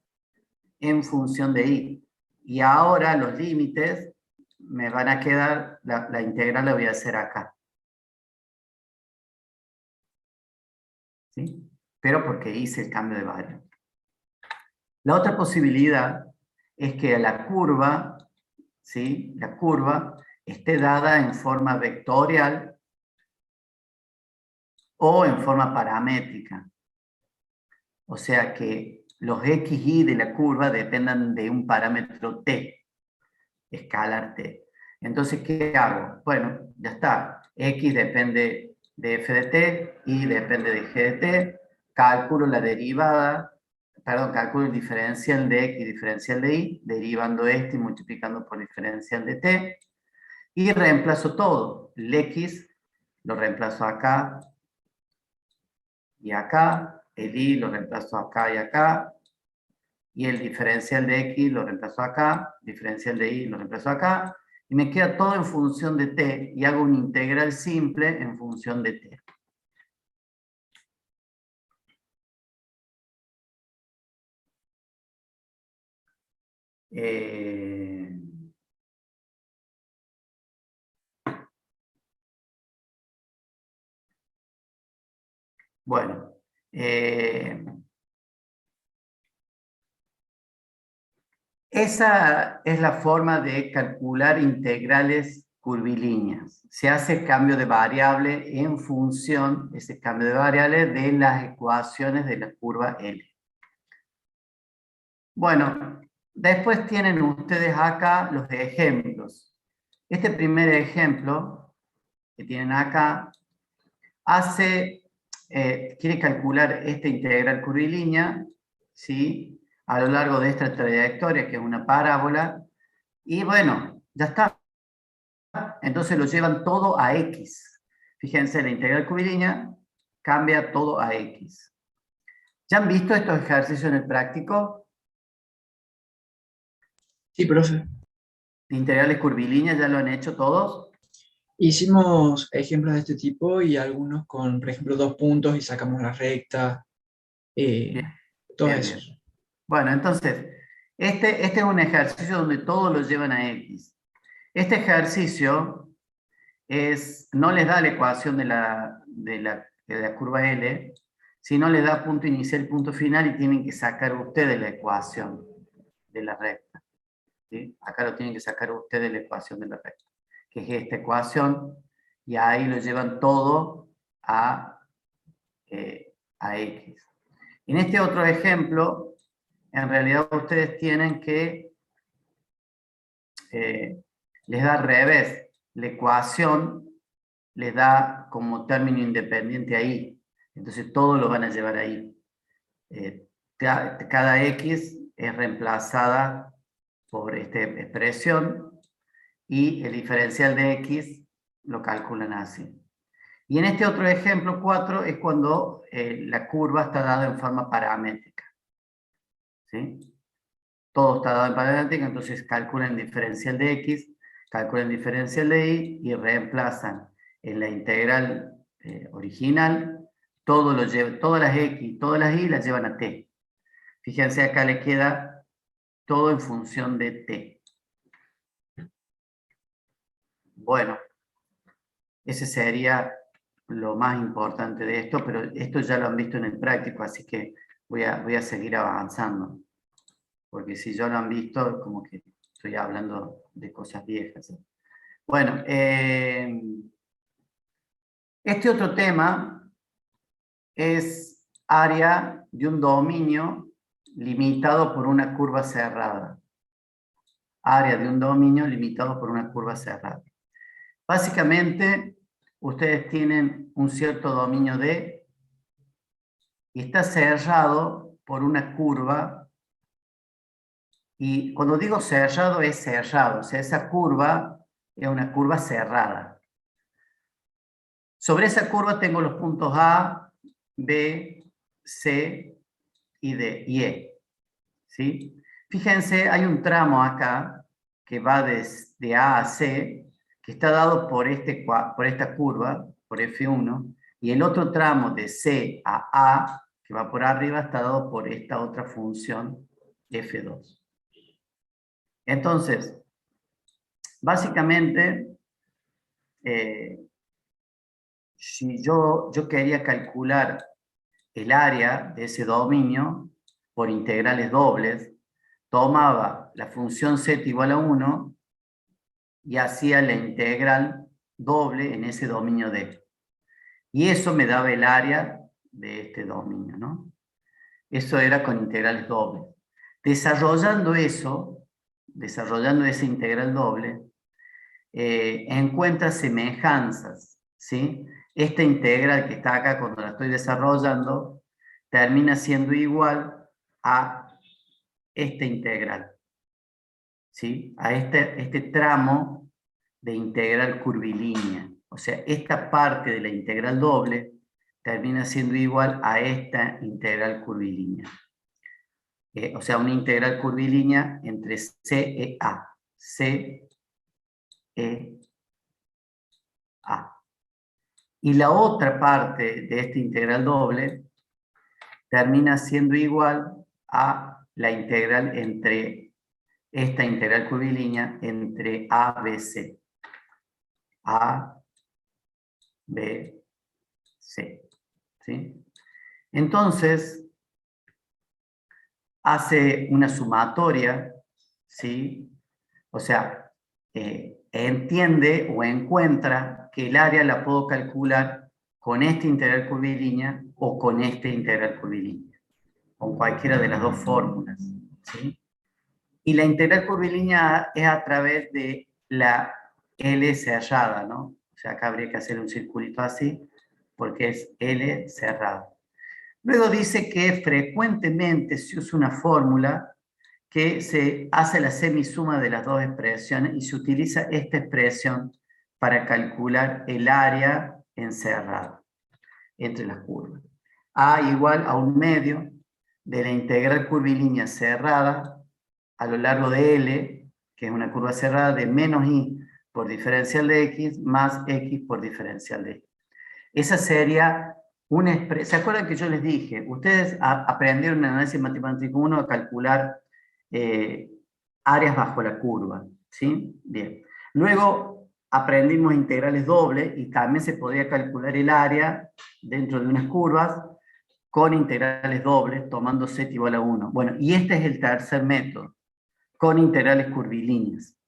en función de I. Y ahora los límites me van a quedar, la integral la voy a hacer acá. ¿Sí? Pero porque hice el cambio de variable. La otra posibilidad es que la curva, ¿sí? La curva esté dada en forma vectorial o en forma paramétrica. O sea que los xy de la curva dependan de un parámetro t, escalar t. Entonces, ¿qué hago? Bueno, ya está. X depende de f de t, y depende de g de t. Calculo la derivada, perdón, calculo el diferencial de x y diferencial de y, derivando este y multiplicando por diferencial de t. Y reemplazo todo. El x lo reemplazo acá y acá. El y lo reemplazo acá y acá. Y el diferencial de x lo reemplazo acá. Diferencial de y lo reemplazo acá. Y me queda todo en función de t. Y hago una integral simple en función de t. Bueno. Esa es la forma de calcular integrales curvilíneas. Se hace cambio de variable en función, ese cambio de variable, de las ecuaciones de la curva L. Bueno, después tienen ustedes acá los ejemplos. Este primer ejemplo que tienen acá quiere calcular esta integral curvilínea, ¿sí? A lo largo de esta trayectoria, que es una parábola, y bueno, ya está. Entonces lo llevan todo a X. Fíjense, la integral curvilínea cambia todo a X. ¿Ya han visto estos ejercicios en el práctico? Sí, profe. Integrales curvilíneas, ¿ya lo han hecho todos? Hicimos ejemplos de este tipo y algunos con, por ejemplo, 2 puntos y sacamos la recta, Bien, todos bien, bien. esos. Bueno, entonces, este es un ejercicio donde todos lo llevan a X. Este ejercicio no les da la ecuación de la curva L, sino les da punto inicial y punto final, y tienen que sacar ustedes la ecuación de la recta. ¿Sí? Acá lo tienen que sacar ustedes la ecuación de la recta, que es esta ecuación, y ahí lo llevan todo a X. En este otro ejemplo, en realidad ustedes tienen que, les da al revés, la ecuación les da como término independiente ahí, entonces todo lo van a llevar ahí. Cada X es reemplazada por esta expresión, y el diferencial de X lo calculan así. Y en este otro ejemplo 4 es cuando la curva está dada en forma paramétrica. ¿Sí? Todo está dado en paramétrica, entonces calculan el diferencial de X, calculan el diferencial de Y y reemplazan en la integral original, todas las X, todas las Y las llevan a T. Fíjense, acá le queda todo en función de T. Bueno, ese sería lo más importante de esto, pero esto ya lo han visto en el práctico, así que voy a seguir avanzando. Porque si ya lo han visto, como que estoy hablando de cosas viejas. Bueno, este otro tema es área de un dominio limitado por una curva cerrada. Área de un dominio limitado por una curva cerrada. Básicamente, ustedes tienen un cierto dominio D y está cerrado por una curva. Y cuando digo cerrado, es cerrado. O sea, esa curva es una curva cerrada. Sobre esa curva tengo los puntos A, B, C y D y E. ¿Sí? Fíjense, hay un tramo acá que va desde A a C, que está dado por esta curva, por F1, y el otro tramo de C a A, que va por arriba, está dado por esta otra función F2. Entonces, básicamente, si yo quería calcular el área de ese dominio por integrales dobles, tomaba la función z igual a 1 y hacía la integral doble en ese dominio D. Y eso me daba el área de este dominio, ¿no? Eso era con integrales dobles. Desarrollando esa integral doble, encuentra semejanzas, ¿sí? Esta integral que está acá cuando la estoy desarrollando termina siendo igual a esta integral, ¿sí? A este tramo de integral curvilínea. O sea, esta parte de la integral doble termina siendo igual a esta integral curvilínea. O sea, una integral curvilínea entre C e A. C, E, A. Y la otra parte de esta integral doble termina siendo igual a la integral entre esta integral curvilínea entre A, B, C. A, B, C. ¿Sí? Entonces, hace una sumatoria, ¿sí? O sea, entiende o encuentra que el área la puedo calcular con esta integral curvilínea o con esta integral curvilínea, con cualquiera de las dos fórmulas, ¿sí? Y la integral curvilínea es a través de la L cerrada, ¿no? O sea, acá habría que hacer un circulito así, porque es L cerrada. Luego dice que frecuentemente se usa una fórmula que se hace la semisuma de las dos expresiones y se utiliza esta expresión para calcular el área encerrada entre las curvas. A igual a un medio de la integral curvilínea cerrada a lo largo de L, que es una curva cerrada, de menos I por diferencial de X más X por diferencial de Y. Esa sería una expresión. ¿Se acuerdan que yo les dije? Ustedes aprendieron en análisis matemático 1 a calcular áreas bajo la curva, ¿sí? Bien. Luego aprendimos integrales dobles y también se podía calcular el área dentro de unas curvas con integrales dobles, tomando z igual a 1. Bueno, y este es el tercer método, con integrales curvilíneas.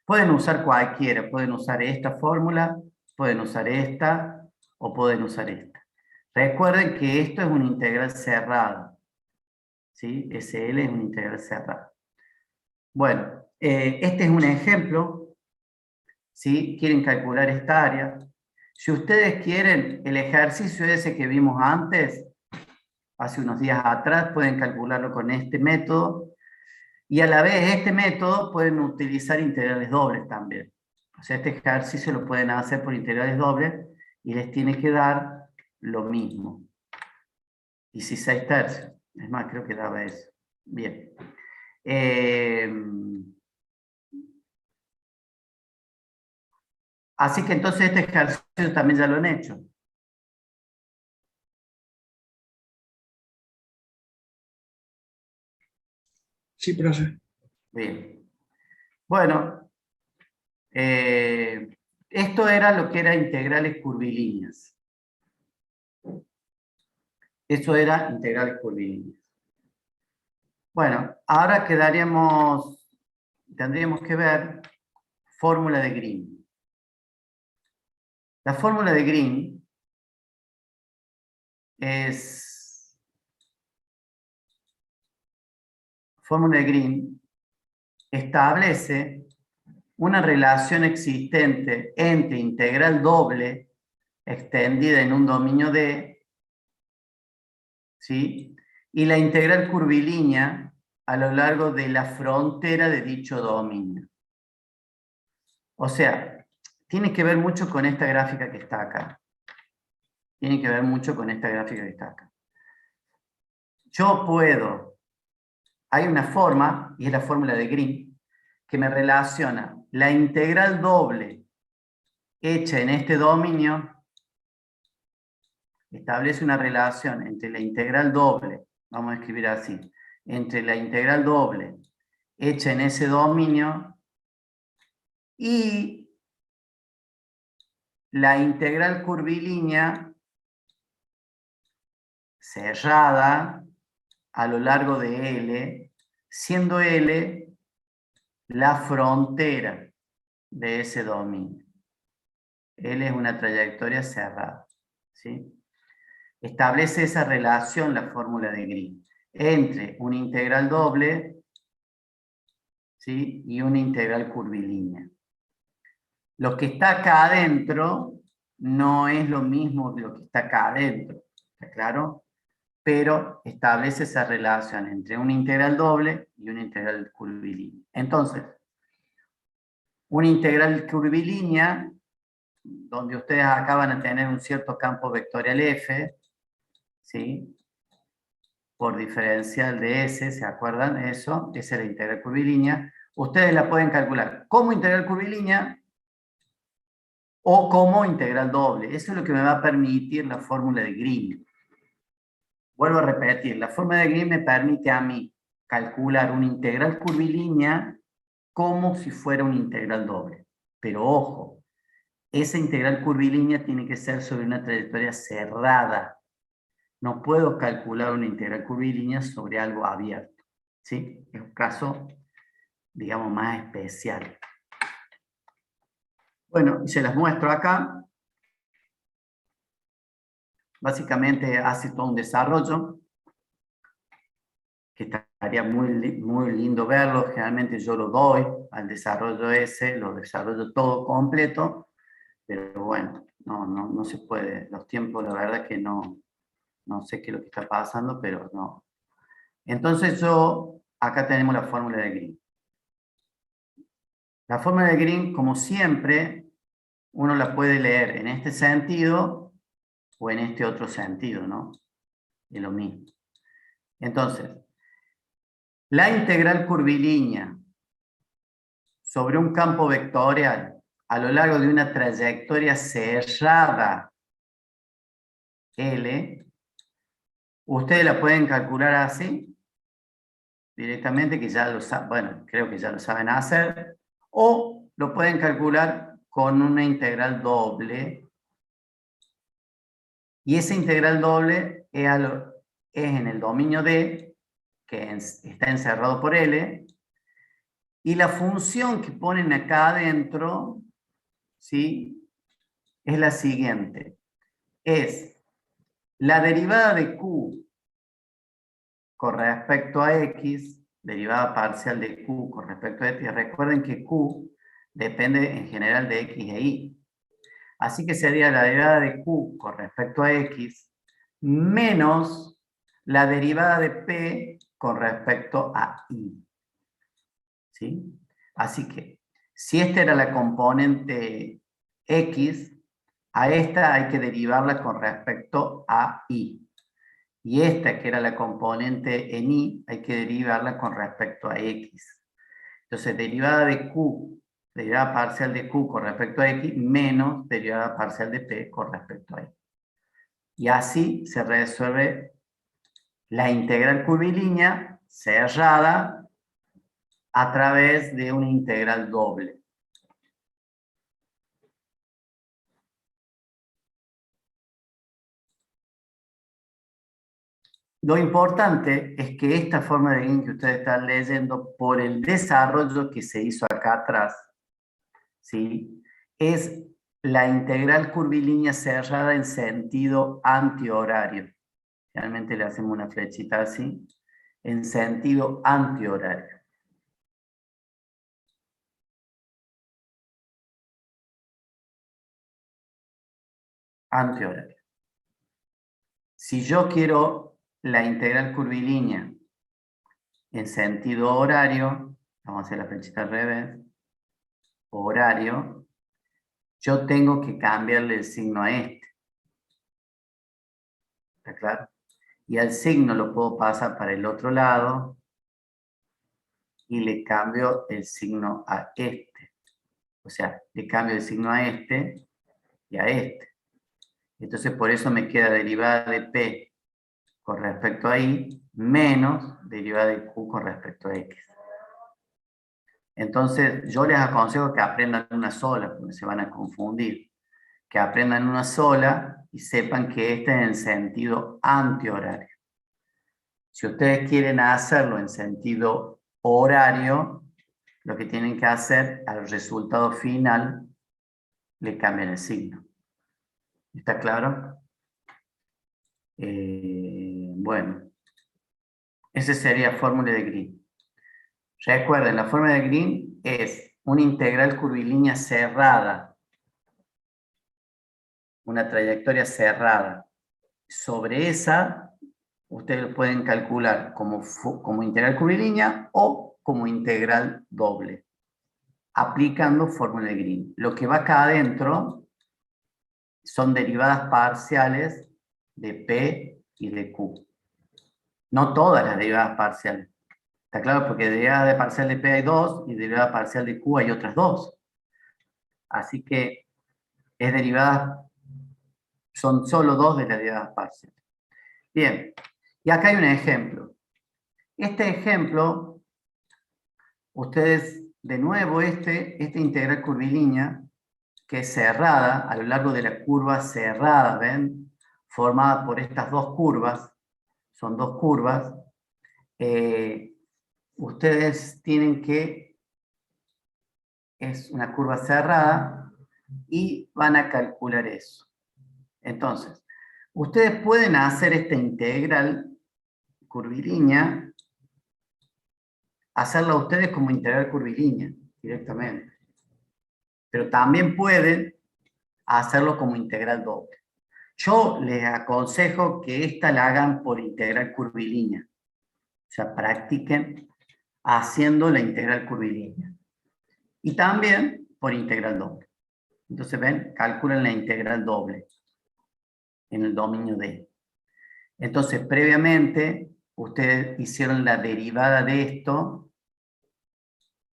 Pueden usar cualquiera, pueden usar esta fórmula, pueden usar esta o pueden usar esta. Recuerden que esto es una integral cerrada, ¿sí? SL es una integral cerrada. Bueno, este es un ejemplo, ¿sí? Quieren calcular esta área. Si ustedes quieren el ejercicio ese que vimos antes, hace unos días atrás, pueden calcularlo con este método. Y a la vez este método pueden utilizar integrales dobles también. O sea, este ejercicio lo pueden hacer por integrales dobles y les tiene que dar lo mismo. 16 tercios. Es más, creo que daba eso. Bien. Así que entonces este ejercicio también ya lo han hecho. Sí, profe. Bien. Bueno, esto era lo que era integrales curvilíneas. Eso era integrales curvilíneas. Bueno, ahora tendríamos que ver fórmula de Green. La fórmula de Green establece una relación existente entre integral doble extendida en un dominio D, ¿sí? Y la integral curvilínea a lo largo de la frontera de dicho dominio. O sea, tiene que ver mucho con esta gráfica que está acá. Tiene que ver mucho con esta gráfica que está acá. Hay una forma, y es la fórmula de Green, que me relaciona la integral doble hecha en este dominio, establece una relación entre la integral doble, vamos a escribir así, entre la integral doble hecha en ese dominio y la integral curvilínea cerrada a lo largo de L, siendo L la frontera de ese dominio. L es una trayectoria cerrada, ¿sí? Establece esa relación la fórmula de Green entre una integral doble, ¿sí?, y una integral curvilínea. Lo que está acá adentro no es lo mismo que lo que está acá adentro, ¿está claro? Pero establece esa relación entre una integral doble y una integral curvilínea. Entonces, una integral curvilínea, donde ustedes acá van a tener un cierto campo vectorial F, ¿sí?, por diferencial de S, ¿se acuerdan eso? Esa es la integral curvilínea. Ustedes la pueden calcular como integral curvilínea o como integral doble. Eso es lo que me va a permitir la fórmula de Green. Vuelvo a repetir, la fórmula de Green me permite a mí calcular una integral curvilínea como si fuera una integral doble. Pero ojo, esa integral curvilínea tiene que ser sobre una trayectoria cerrada. No puedo calcular una integral curvilínea sobre algo abierto, ¿sí? Es un caso, digamos, más especial. Bueno, se las muestro acá. Básicamente hace todo un desarrollo que estaría muy lindo verlo. Generalmente yo lo doy al desarrollo ese, lo desarrollo todo completo, pero bueno, no se puede. Los tiempos, la verdad que no sé qué es lo que está pasando, pero no. Entonces acá tenemos la fórmula de Green. La fórmula de Green, como siempre, uno la puede leer en este sentido o en este otro sentido, ¿no? Es lo mismo. Entonces, la integral curvilínea sobre un campo vectorial a lo largo de una trayectoria cerrada L, ustedes la pueden calcular así, directamente, que ya lo saben, bueno, creo que ya lo saben hacer, o lo pueden calcular con una integral doble, y esa integral doble es en el dominio D, que está encerrado por L, y la función que ponen acá adentro, ¿sí?, es la siguiente. Es la derivada de Q con respecto a X, derivada parcial de Q con respecto a X. Recuerden que Q depende en general de X e Y. Así que sería la derivada de Q con respecto a X menos la derivada de P con respecto a Y. ¿Sí? Así que, si esta era la componente X, a esta hay que derivarla con respecto a Y. Y esta, que era la componente en Y, hay que derivarla con respecto a X. Entonces, derivada de Q, derivada parcial de Q con respecto a X, menos derivada parcial de P con respecto a Y. Y así se resuelve la integral curvilínea cerrada a través de una integral doble. Lo importante es que esta forma de Green que ustedes están leyendo, por el desarrollo que se hizo acá atrás, ¿sí?, es la integral curvilínea cerrada en sentido antihorario. Realmente le hacemos una flechita así, en sentido antihorario. Antihorario. Si yo quiero la integral curvilínea en sentido horario, vamos a hacer la flechita al revés, horario, yo tengo que cambiarle el signo a este. ¿Está claro? Y al signo lo puedo pasar para el otro lado y le cambio el signo a este. O sea, le cambio el signo a este y a este. Entonces por eso me queda derivada de P con respecto a Y menos derivada de Q con respecto a X. Entonces yo les aconsejo que aprendan una sola, porque se van a confundir. Que aprendan una sola y sepan que este es en sentido antihorario. Si ustedes quieren hacerlo en sentido horario, lo que tienen que hacer al resultado final, le cambian el signo. ¿Está claro? Bueno, esa sería fórmula de Green. Recuerden, la fórmula de Green es una integral curvilínea cerrada, una trayectoria cerrada. Sobre esa, ustedes lo pueden calcular como integral curvilínea o como integral doble, aplicando fórmula de Green. Lo que va acá adentro son derivadas parciales de P y de Q. No todas las derivadas parciales. ¿Está claro? Porque derivada de parcial de P hay 2 y derivada parcial de Q hay otras 2. Así que es derivada, son solo 2 de las derivadas parciales. Bien, y acá hay un ejemplo. Este ejemplo, ustedes, de nuevo, esta integral curvilínea, que es cerrada, a lo largo de la curva cerrada, ¿ven? Formada por estas dos curvas, son dos curvas, ustedes tienen que, es una curva cerrada, y van a calcular eso. Entonces, ustedes pueden hacer esta integral curvilínea, hacerla ustedes como integral curvilínea, directamente. Pero también pueden hacerlo como integral doble. Yo les aconsejo que esta la hagan por integral curvilínea. O sea, practiquen haciendo la integral curvilínea. Y también por integral doble. Entonces, ven, calculan la integral doble en el dominio D. Entonces, previamente, ustedes hicieron la derivada de esto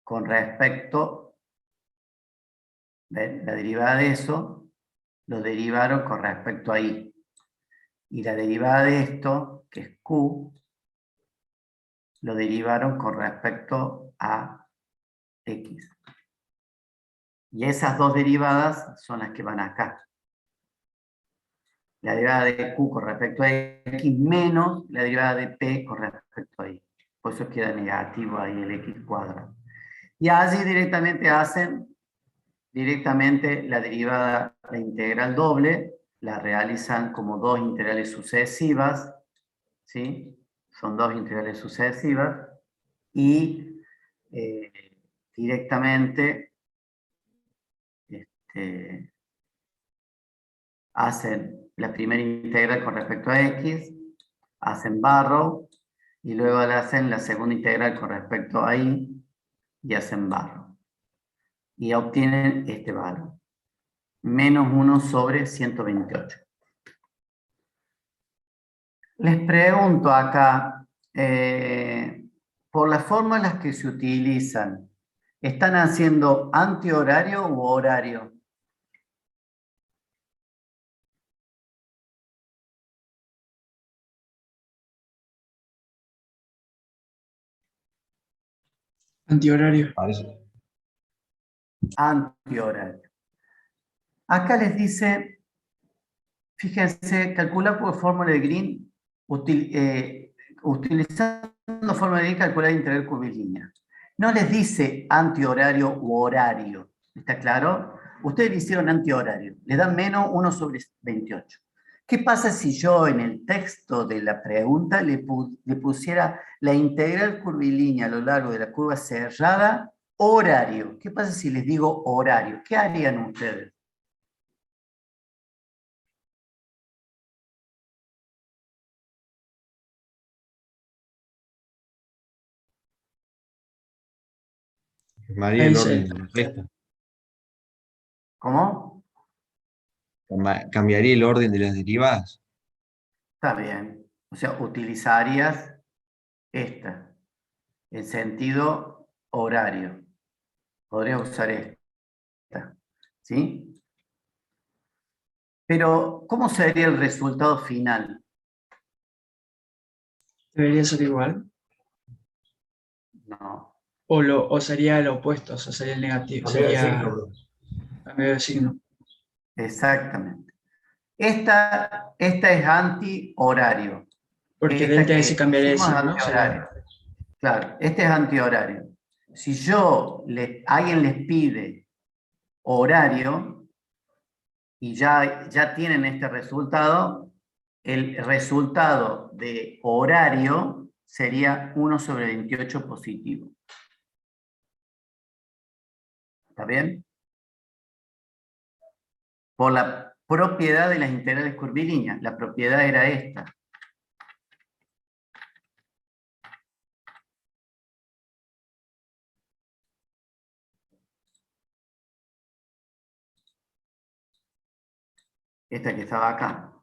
con respecto, ¿ven? La derivada de eso, lo derivaron con respecto a Y. Y la derivada de esto, que es Q, lo derivaron con respecto a X. Y esas dos derivadas son las que van acá. La derivada de Q con respecto a X menos la derivada de P con respecto a Y. Por eso queda negativo ahí el X cuadrado. Y allí directamente hacen la derivada, la integral doble, la realizan como dos integrales sucesivas, ¿sí? Son dos integrales sucesivas, y directamente hacen la primera integral con respecto a X, hacen barro, y luego le hacen la segunda integral con respecto a Y, y hacen barro. Y obtienen este valor. Menos 1 sobre 128. Les pregunto acá, por las fórmulas que se utilizan, ¿están haciendo antihorario u horario? Antihorario. Parece. Antihorario. Acá les dice, fíjense, calcular por fórmula de Green, utilizando fórmula de Green, calcular integral curvilínea. No les dice antihorario u horario, ¿está claro? Ustedes le hicieron antihorario, le dan menos 1 sobre 28. ¿Qué pasa si yo en el texto de la pregunta le pusiera la integral curvilínea a lo largo de la curva cerrada, horario? ¿Qué pasa si les digo horario? ¿Qué harían ustedes? Cambiaría el orden de las restas. ¿Cómo? Cambiaría el orden de las derivadas. Está bien. O sea, utilizarías esta, en sentido horario. Podrías usar esta. ¿Sí? Pero, ¿cómo sería el resultado final? ¿Debería ser igual? No. O sería el opuesto, o sea, sería el negativo, Cambio de signo, sería bro. cambio de signo. Exactamente. Esta es anti-horario. Porque Esta delta S que cambiaría de hicimos es signo, sería... anti-horario. Claro, este es anti-horario. Si alguien les pide horario y ya tienen este resultado, el resultado de horario sería 1/28 positivo. ¿Está bien? Por la propiedad de las integrales curvilíneas. La propiedad era esta. Esta que estaba acá.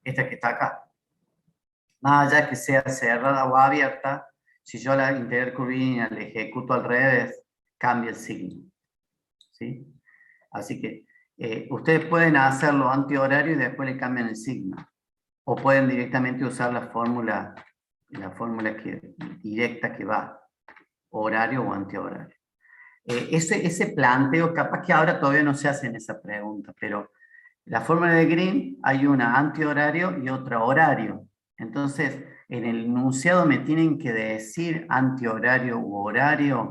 Esta que está acá. Más allá que sea cerrada o abierta, si yo la integral curvilínea le ejecuto al revés, cambia el signo. ¿Sí? Así que ustedes pueden hacerlo antihorario y después le cambian el signo. O pueden directamente usar la fórmula directa que va, horario o antihorario. Ese planteo, capaz que ahora todavía no se hace en esa pregunta, pero la fórmula de Green hay una antihorario y otra horario. Entonces, en el enunciado me tienen que decir antihorario u horario.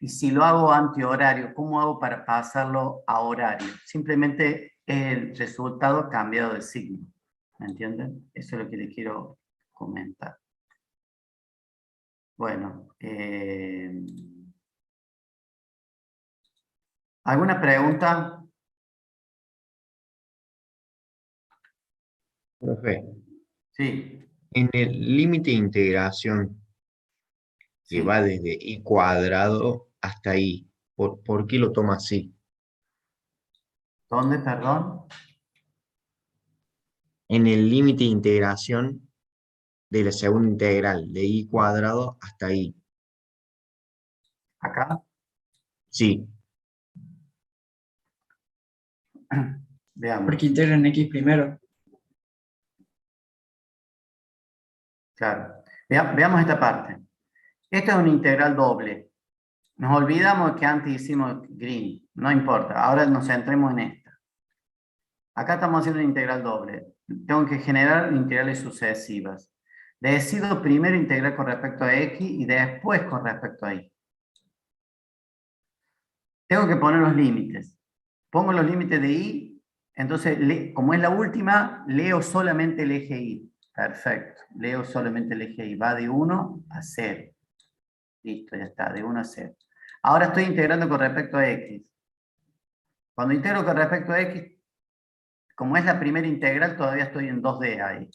Y si lo hago antihorario, ¿cómo hago para pasarlo a horario? Simplemente el resultado cambiado de signo. ¿Me entienden? Eso es lo que les quiero comentar. Bueno, ¿alguna pregunta? Profe, Sí, en el límite de integración que va sí. desde i cuadrado hasta i, ¿por qué lo toma así? ¿Dónde, perdón? En el límite de integración de la segunda integral, de i cuadrado hasta i. Acá. Sí, Porque Veamos. integran X primero. Claro. Veamos esta parte. Esta es una integral doble. Nos olvidamos que antes hicimos Green. No importa. Ahora nos centremos en esta. Acá estamos haciendo una integral doble. Tengo que generar integrales sucesivas. Decido primero integrar con respecto a X y después con respecto a Y. Tengo que poner los límites. Pongo los límites de Y, entonces, como es la última, leo solamente el eje Y. Perfecto. Leo solamente el eje Y. Va de 1 a 0. Listo, ya está, de 1 a 0. Ahora estoy integrando con respecto a X. Cuando integro con respecto a X, como es la primera integral, todavía estoy en 2D ahí.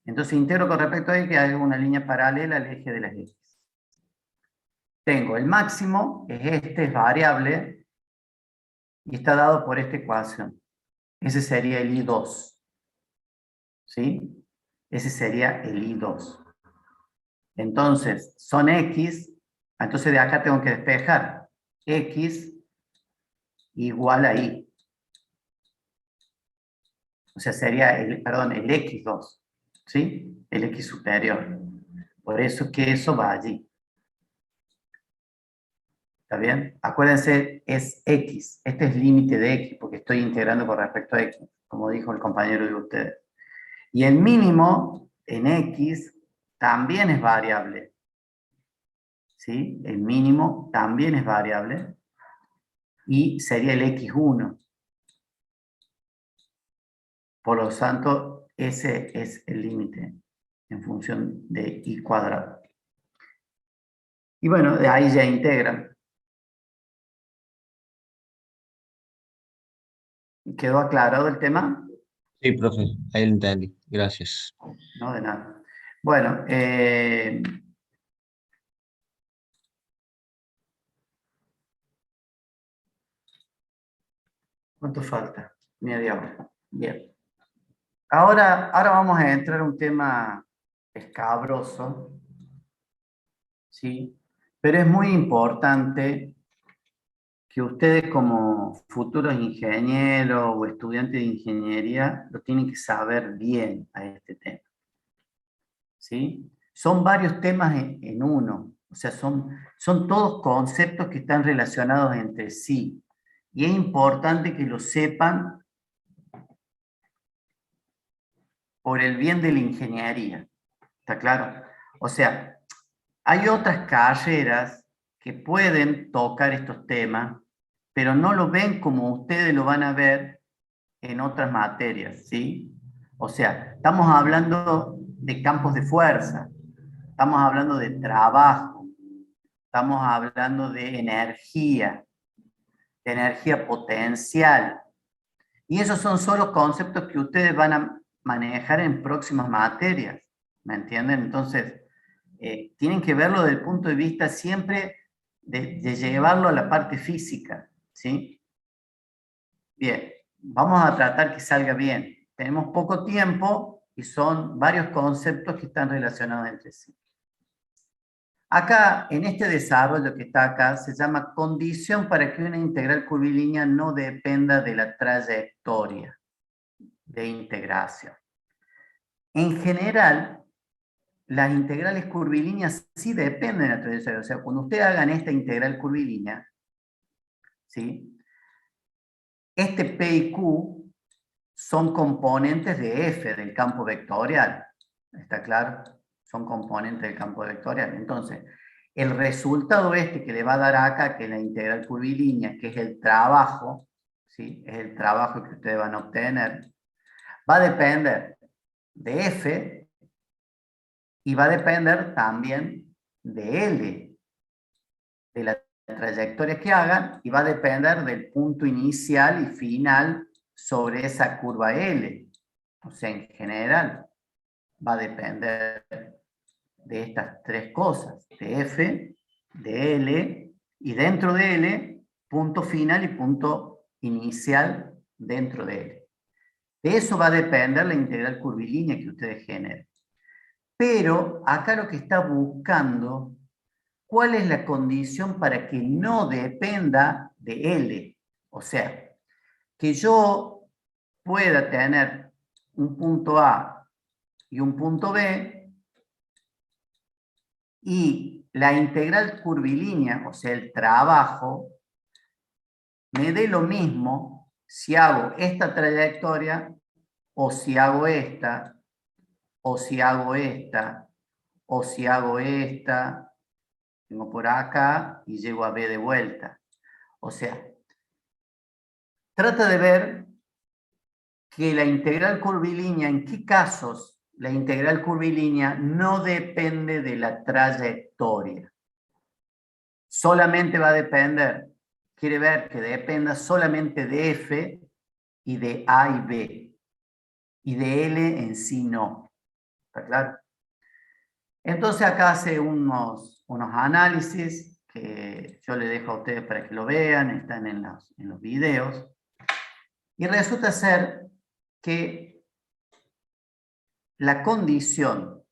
Entonces integro con respecto a X, hago una línea paralela al eje de las X. Tengo el máximo, es variable, y está dado por esta ecuación. Ese sería el I2. ¿Sí? Ese sería el I2. Entonces, son X, entonces de acá tengo que despejar. X igual a Y. O sea, sería el X2. ¿Sí? El X superior. Por eso que eso va allí. ¿Está bien? Acuérdense, es X. Este es límite de X, porque estoy integrando con respecto a X, como dijo el compañero de ustedes. Y el mínimo en X también es variable. ¿Sí? El mínimo también es variable. Y sería el X1. Por lo tanto, ese es el límite en función de Y cuadrado. Y bueno, de ahí ya integran. ¿Quedó aclarado el tema? sí, profe, ahí lo entendí. Gracias. No, de nada. Bueno, ¿cuánto falta? Media hora. Bien. Ahora vamos a entrar a un tema escabroso, ¿sí? Pero es muy importante que ustedes como futuros ingenieros o estudiantes de ingeniería lo tienen que saber bien a este tema. ¿Sí? Son varios temas en uno, o sea, son todos conceptos que están relacionados entre sí. Y es importante que lo sepan por el bien de la ingeniería. ¿Está claro? O sea, hay otras carreras que pueden tocar estos temas, pero no lo ven como ustedes lo van a ver en otras materias, ¿sí? O sea, estamos hablando de campos de fuerza, estamos hablando de trabajo, estamos hablando de energía potencial. Y esos son solo conceptos que ustedes van a manejar en próximas materias, ¿me entienden? Entonces, tienen que verlo desde el punto de vista siempre de llevarlo a la parte física, ¿sí? Bien, vamos a tratar que salga bien. Tenemos poco tiempo y son varios conceptos que están relacionados entre sí. Acá, en este desarrollo que está acá, se llama condición para que una integral curvilínea no dependa de la trayectoria de integración. En general, las integrales curvilíneas sí dependen de la trayectoria. O sea, cuando ustedes hagan esta integral curvilínea, ¿sí? Este P y Q son componentes de F del campo vectorial. ¿Está claro? Son componentes del campo vectorial. Entonces, el resultado este que le va a dar acá, que es la integral curvilínea, que es el trabajo, ¿sí? Es el trabajo que ustedes van a obtener, va a depender de F y va a depender también de L, de la trayectoria que hagan, y va a depender del punto inicial y final sobre esa curva L. O sea, en general, va a depender de estas tres cosas, de F, de L, y dentro de L, punto final y punto inicial dentro de L. De eso va a depender la integral curvilínea que ustedes generen. Pero acá lo que está buscando, ¿cuál es la condición para que no dependa de L? O sea, que yo pueda tener un punto A y un punto B, y la integral curvilínea, o sea, el trabajo, me dé lo mismo si hago esta trayectoria, o si hago esta, o si hago esta, o si hago esta, vengo por acá y llego a B de vuelta. O sea, trata de ver que la integral curvilínea, en qué casos la integral curvilínea no depende de la trayectoria. Solamente va a depender, quiere ver que dependa solamente de F y de A y B. Y de L en sí no. ¿Está claro? Entonces acá hace unos análisis que yo les dejo a ustedes para que lo vean, están en los videos. Y resulta ser que la condición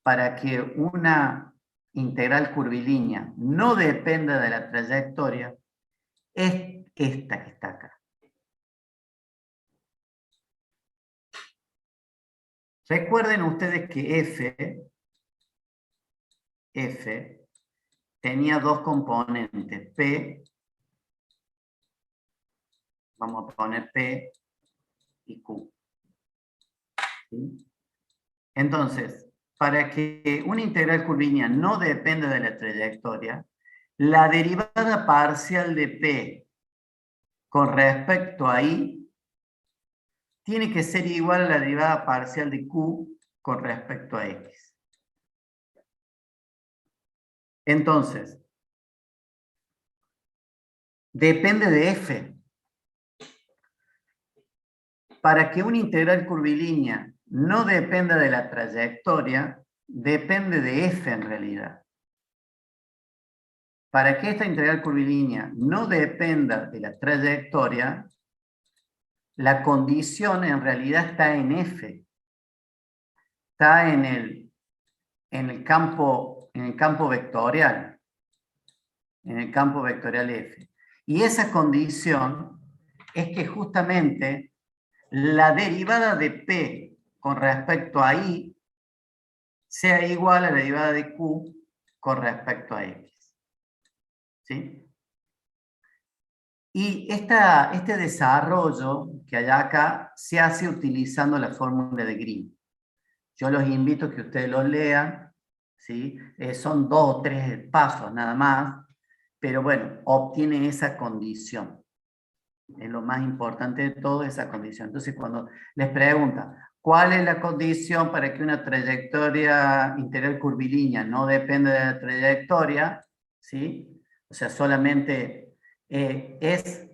para que una integral curvilínea no dependa de la trayectoria es esta que está acá. Recuerden ustedes que F tenía dos componentes, P, vamos a poner P y Q. ¿Sí? Entonces, para que una integral curvilínea no dependa de la trayectoria, la derivada parcial de P con respecto a I tiene que ser igual a la derivada parcial de Q con respecto a X. Entonces, depende de F. Para que una integral curvilínea no dependa de la trayectoria, depende de F en realidad. Para que esta integral curvilínea no dependa de la trayectoria, la condición en realidad está en F. Está en el campo vectorial. en el campo vectorial F. Y esa condición es que justamente la derivada de P con respecto a I sea igual a la derivada de Q con respecto a X. ¿Sí? Y este desarrollo que hay acá se hace utilizando la fórmula de Green. Yo los invito a que ustedes lo lean, ¿sí? Son 2 o 3 pasos nada más, pero bueno, obtiene esa condición. Es lo más importante de todo, esa condición. Entonces, cuando les preguntan, ¿cuál es la condición para que una trayectoria integral curvilínea no dependa de la trayectoria? ¿Sí? O sea, solamente es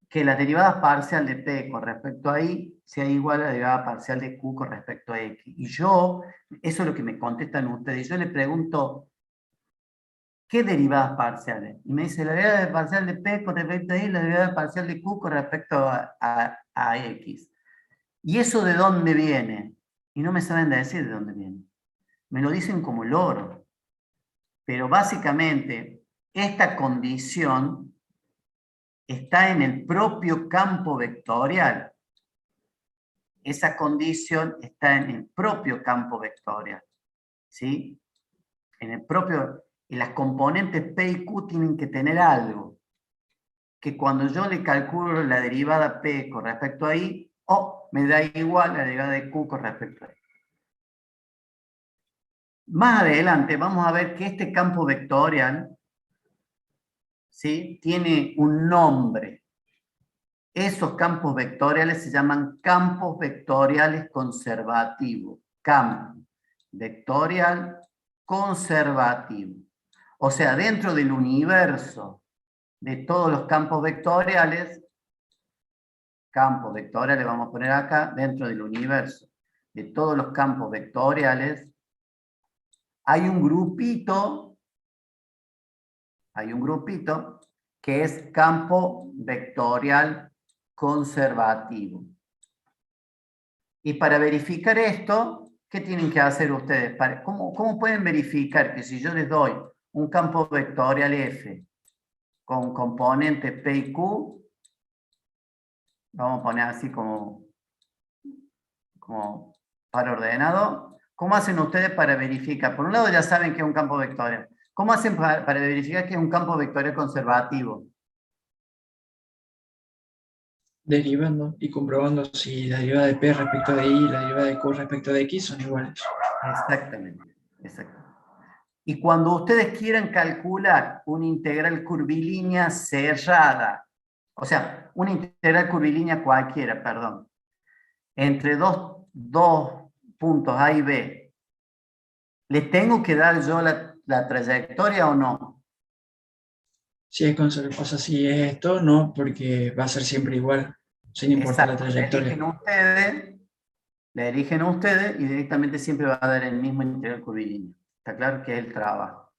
que la derivada parcial de P con respecto a I sea igual a la derivada parcial de Q con respecto a X. Y yo, eso es lo que me contestan ustedes, yo les pregunto, ¿qué derivadas parciales? Y me dice la derivada parcial de P con respecto a I, la derivada parcial de Q con respecto a X. ¿Y eso de dónde viene? Y no me saben decir de dónde viene. Me lo dicen como loro. Pero básicamente, esta condición está en el propio campo vectorial. Esa condición está en el propio campo vectorial. ¿Sí? En el propio... Y las componentes P y Q tienen que tener algo. Que cuando yo le calculo la derivada P con respecto a I, me da igual la derivada de Q con respecto a I. Más adelante vamos a ver que este campo vectorial, ¿sí?, tiene un nombre. Esos campos vectoriales se llaman campos vectoriales conservativos. Campo vectorial conservativo. O sea, dentro del universo de todos los campos vectoriales vamos a poner acá, dentro del universo de todos los campos vectoriales, hay un grupito que es campo vectorial conservativo. Y para verificar esto, ¿qué tienen que hacer ustedes? ¿Cómo pueden verificar que si yo les doy un campo vectorial F con componentes P y Q, vamos a poner así como para ordenado, ¿cómo hacen ustedes para verificar? Por un lado ya saben que es un campo vectorial. ¿Cómo hacen para verificar que es un campo vectorial conservativo? Derivando y comprobando si la derivada de P respecto de I y la derivada de Q respecto de X son iguales. Exactamente, exactamente. Y cuando ustedes quieran calcular una integral curvilínea cerrada, o sea, una integral curvilínea cualquiera, perdón, entre dos puntos A y B, ¿le tengo que dar yo la trayectoria o no? Si es o sea, si es esto, no, porque va a ser siempre igual, sin importar la Exacto, trayectoria. la eligen ustedes y directamente siempre va a dar el mismo integral curvilíneo. Está claro que es el trabajo.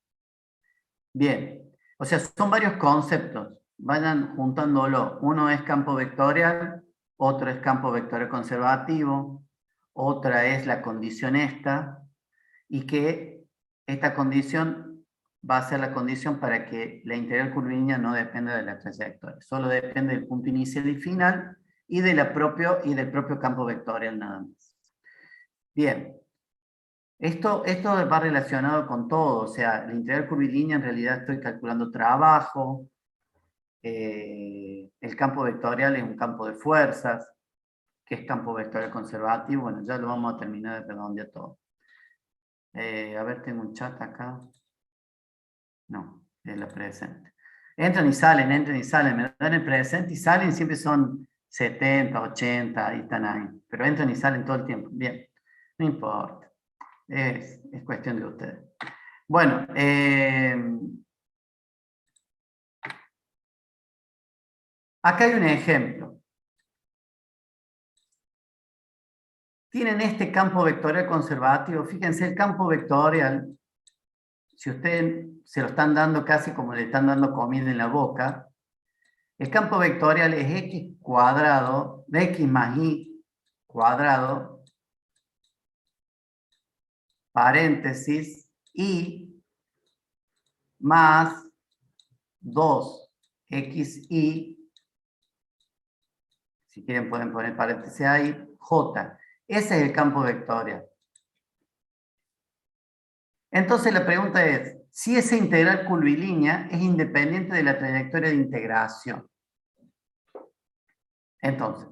Bien, o sea, son varios conceptos. Vayan juntándolo. Uno es campo vectorial, otro es campo vectorial conservativo, otra es la condición esta, y que esta condición va a ser la condición para que la integral curvilínea no dependa de la trayectoria, solo depende del punto inicial y final y del propio campo vectorial nada más. Bien, esto va relacionado con todo, o sea, la integral curvilínea en realidad estoy calculando trabajo, el campo vectorial es un campo de fuerzas, que es campo vectorial conservativo, bueno, ya lo vamos a terminar de redondear todo. A ver, tengo un chat acá. No, es la presente. Entran y salen, me dan el presente y salen, siempre son 70, 80, ahí están ahí. Pero entran y salen todo el tiempo. Bien, no importa. Es cuestión de ustedes. Bueno, acá hay un ejemplo. Tienen este campo vectorial conservativo. Fíjense, el campo vectorial, si ustedes se lo están dando casi como le están dando comida en la boca, el campo vectorial es x cuadrado, de x más y cuadrado, paréntesis, y más 2xy, si quieren pueden poner paréntesis ahí, j. Ese es el campo vectorial. Entonces la pregunta es, si esa integral curvilínea es independiente de la trayectoria de integración. Entonces,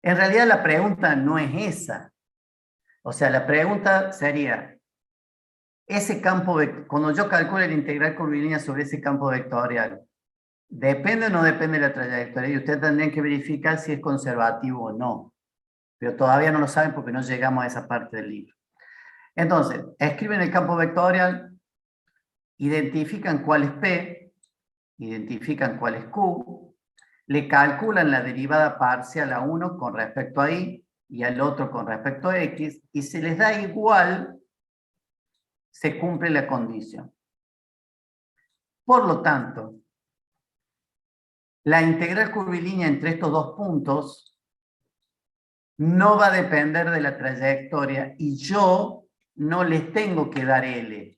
en realidad la pregunta no es esa. O sea, la pregunta sería, ese campo, cuando yo calculo la integral curvilínea sobre ese campo vectorial, ¿depende o no depende de la trayectoria? Y ustedes tendrían que verificar si es conservativo o no. Pero todavía no lo saben porque no llegamos a esa parte del libro. Entonces, escriben el campo vectorial, identifican cuál es P, identifican cuál es Q, le calculan la derivada parcial a uno con respecto a Y y al otro con respecto a X, y si les da igual, se cumple la condición. Por lo tanto, la integral curvilínea entre estos dos puntos no va a depender de la trayectoria y yo no les tengo que dar L.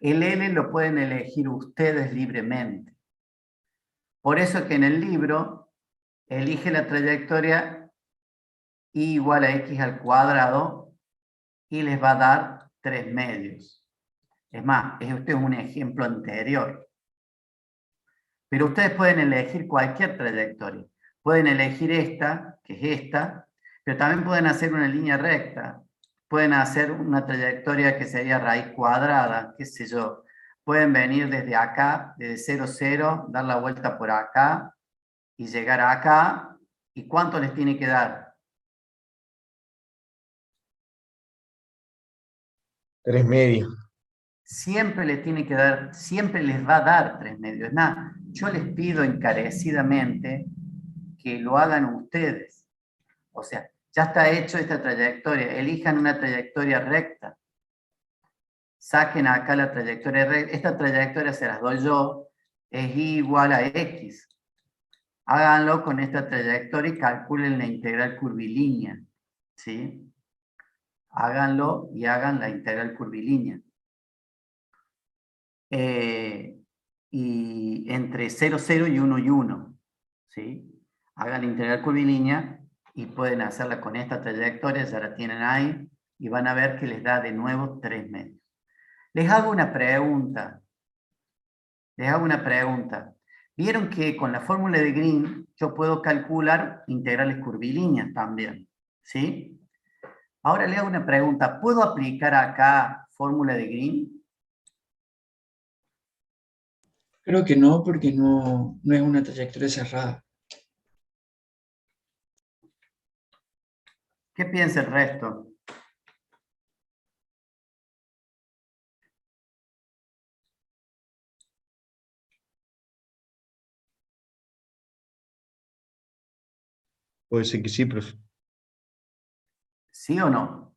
El L lo pueden elegir ustedes libremente. Por eso es que en el libro elige la trayectoria y igual a x al cuadrado y les va a dar 3 medios. Es más, este es un ejemplo anterior. Pero ustedes pueden elegir cualquier trayectoria. Pueden elegir esta, que es esta, pero también pueden hacer una línea recta. Pueden hacer una trayectoria que sería raíz cuadrada, qué sé yo. Pueden venir desde acá, desde 0, 0, dar la vuelta por acá y llegar acá. ¿Y cuánto les tiene que dar? 3 medios. Siempre les tiene que dar, siempre les va a dar 3 medios. Nada, yo les pido encarecidamente que lo hagan ustedes. O sea, ya está hecho esta trayectoria, elijan una trayectoria recta. Saquen acá la trayectoria recta, esta trayectoria se las doy yo, es y igual a x. Háganlo con esta trayectoria y calculen la integral curvilínea. ¿Sí? Háganlo y hagan la integral curvilínea. Y entre 0, 0 y 1 y 1. ¿Sí? Hagan la integral curvilínea y pueden hacerla con esta trayectoria, ya la tienen ahí, y van a ver que les da de nuevo 3 medios. Les hago una pregunta. Vieron que con la fórmula de Green yo puedo calcular integrales curvilíneas también, ¿sí? Ahora le hago una pregunta. ¿Puedo aplicar acá fórmula de Green? Creo que no, porque no es una trayectoria cerrada. ¿Qué piensa el resto? Puede ser que sí, profe. ¿Sí o no?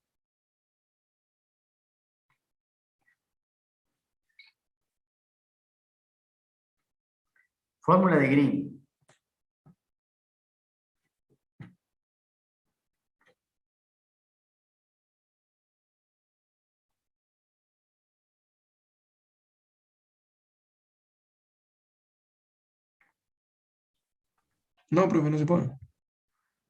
Fórmula de Green. No, profe, no se puede.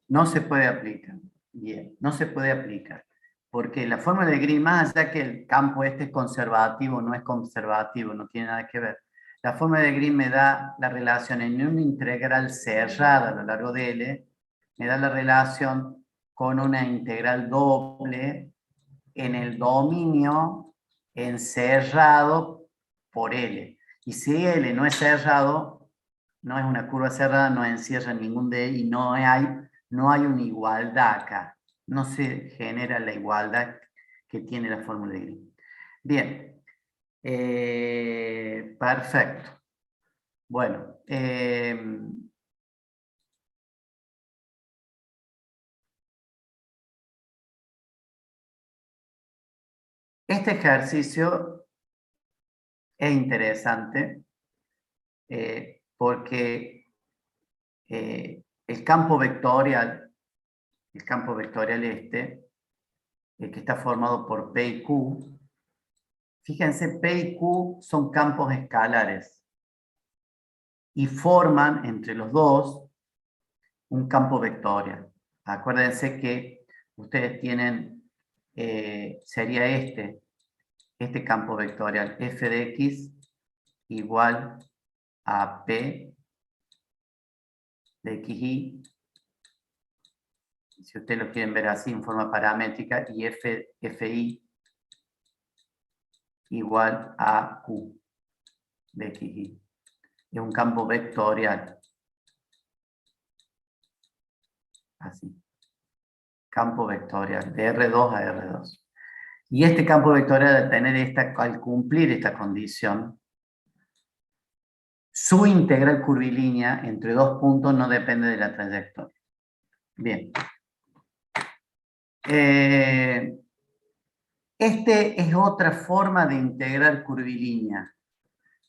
No se puede aplicar. Bien, no se puede aplicar. Porque la fórmula de Green, más allá que el campo este es conservativo, no es conservativo, no tiene nada que ver. La fórmula de Green me da la relación en una integral cerrada a lo largo de L, me da la relación con una integral doble en el dominio encerrado por L. Y si L no es cerrado, no es una curva cerrada, no encierra ningún D y no hay una igualdad acá. No se genera la igualdad que tiene la fórmula de Green. Bien. Perfecto. Bueno. Este ejercicio es interesante porque el campo vectorial este, que está formado por P y Q, Fíjense, P y Q son campos escalares y forman entre los dos un campo vectorial. Acuérdense que ustedes tienen, sería este campo vectorial, f de x igual a p de xy, si ustedes lo quieren ver así en forma paramétrica, y fi igual a q de xy. Es un campo vectorial. Así. Campo vectorial, de R2 a R2. Y este campo vectorial, al cumplir esta condición, su integral curvilínea entre dos puntos no depende de la trayectoria. Bien. Este es otra forma de integral curvilínea.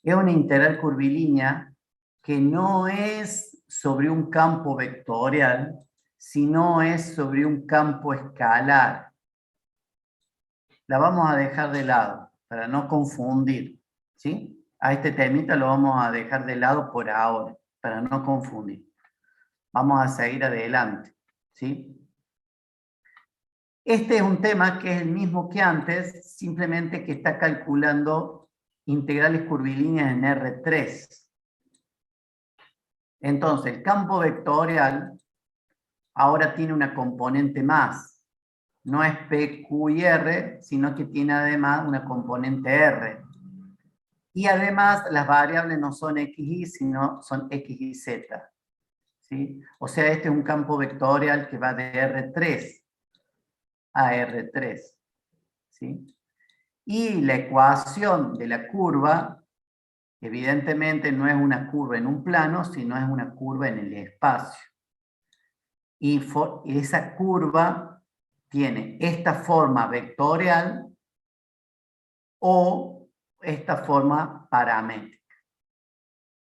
Es una integral curvilínea que no es sobre un campo vectorial, sino es sobre un campo escalar. La vamos a dejar de lado para no confundir, ¿sí? A este temita lo vamos a dejar de lado por ahora, para no confundir. Vamos a seguir adelante, ¿sí? Este es un tema que es el mismo que antes, simplemente que está calculando integrales curvilíneas en R3. Entonces, el campo vectorial ahora tiene una componente más. No es P, Q y R, sino que tiene además una componente R. Y además las variables no son x, y, sino son x y z. ¿Sí? O sea, este es un campo vectorial que va de R3 a R3. ¿Sí? Y la ecuación de la curva, evidentemente no es una curva en un plano, sino es una curva en el espacio. Y esa curva tiene esta forma vectorial o esta forma paramétrica.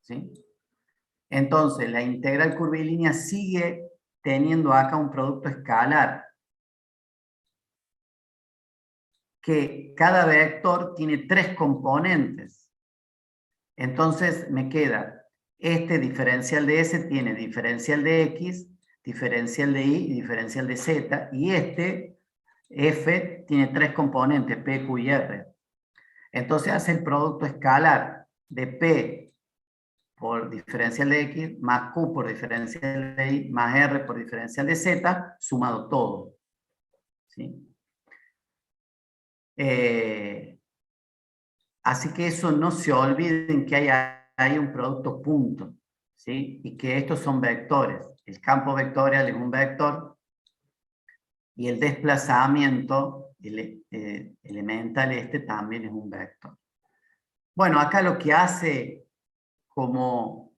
¿Sí? Entonces, la integral curvilínea sigue teniendo acá un producto escalar, que cada vector tiene 3 componentes. Entonces, me queda, este diferencial de S tiene diferencial de X, diferencial de Y y diferencial de Z, y este, F, tiene 3 componentes, P, Q y R. Entonces hace el producto escalar de P por diferencial de X, más Q por diferencial de Y, más R por diferencial de Z, sumado todo. ¿Sí? Así que eso no se olviden que hay un producto punto, ¿sí? Y que estos son vectores. El campo vectorial es un vector y el desplazamiento elemental también es un vector. Bueno, acá lo que hace como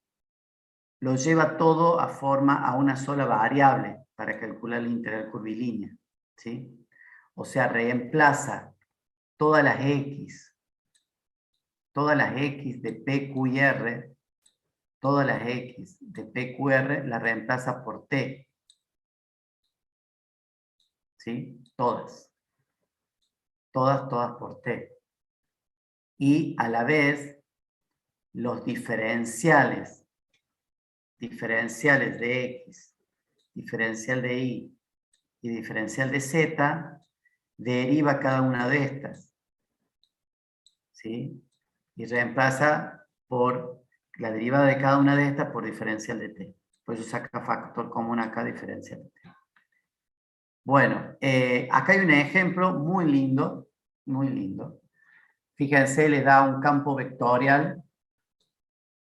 lo lleva todo a una sola variable para calcular la integral curvilínea, ¿sí? O sea, reemplaza todas las x de P, Q y R, todas las x de P, Q, R, la reemplaza por T. ¿Sí? Todas. Todas por T. Y a la vez, los diferenciales de X, diferencial de Y y diferencial de Z, deriva cada una de estas. ¿Sí? Y reemplaza por la derivada de cada una de estas por diferencial de T. Por eso saca factor común acá, diferencial de T. Bueno, acá hay un ejemplo muy lindo, muy lindo. Fíjense, les da un campo vectorial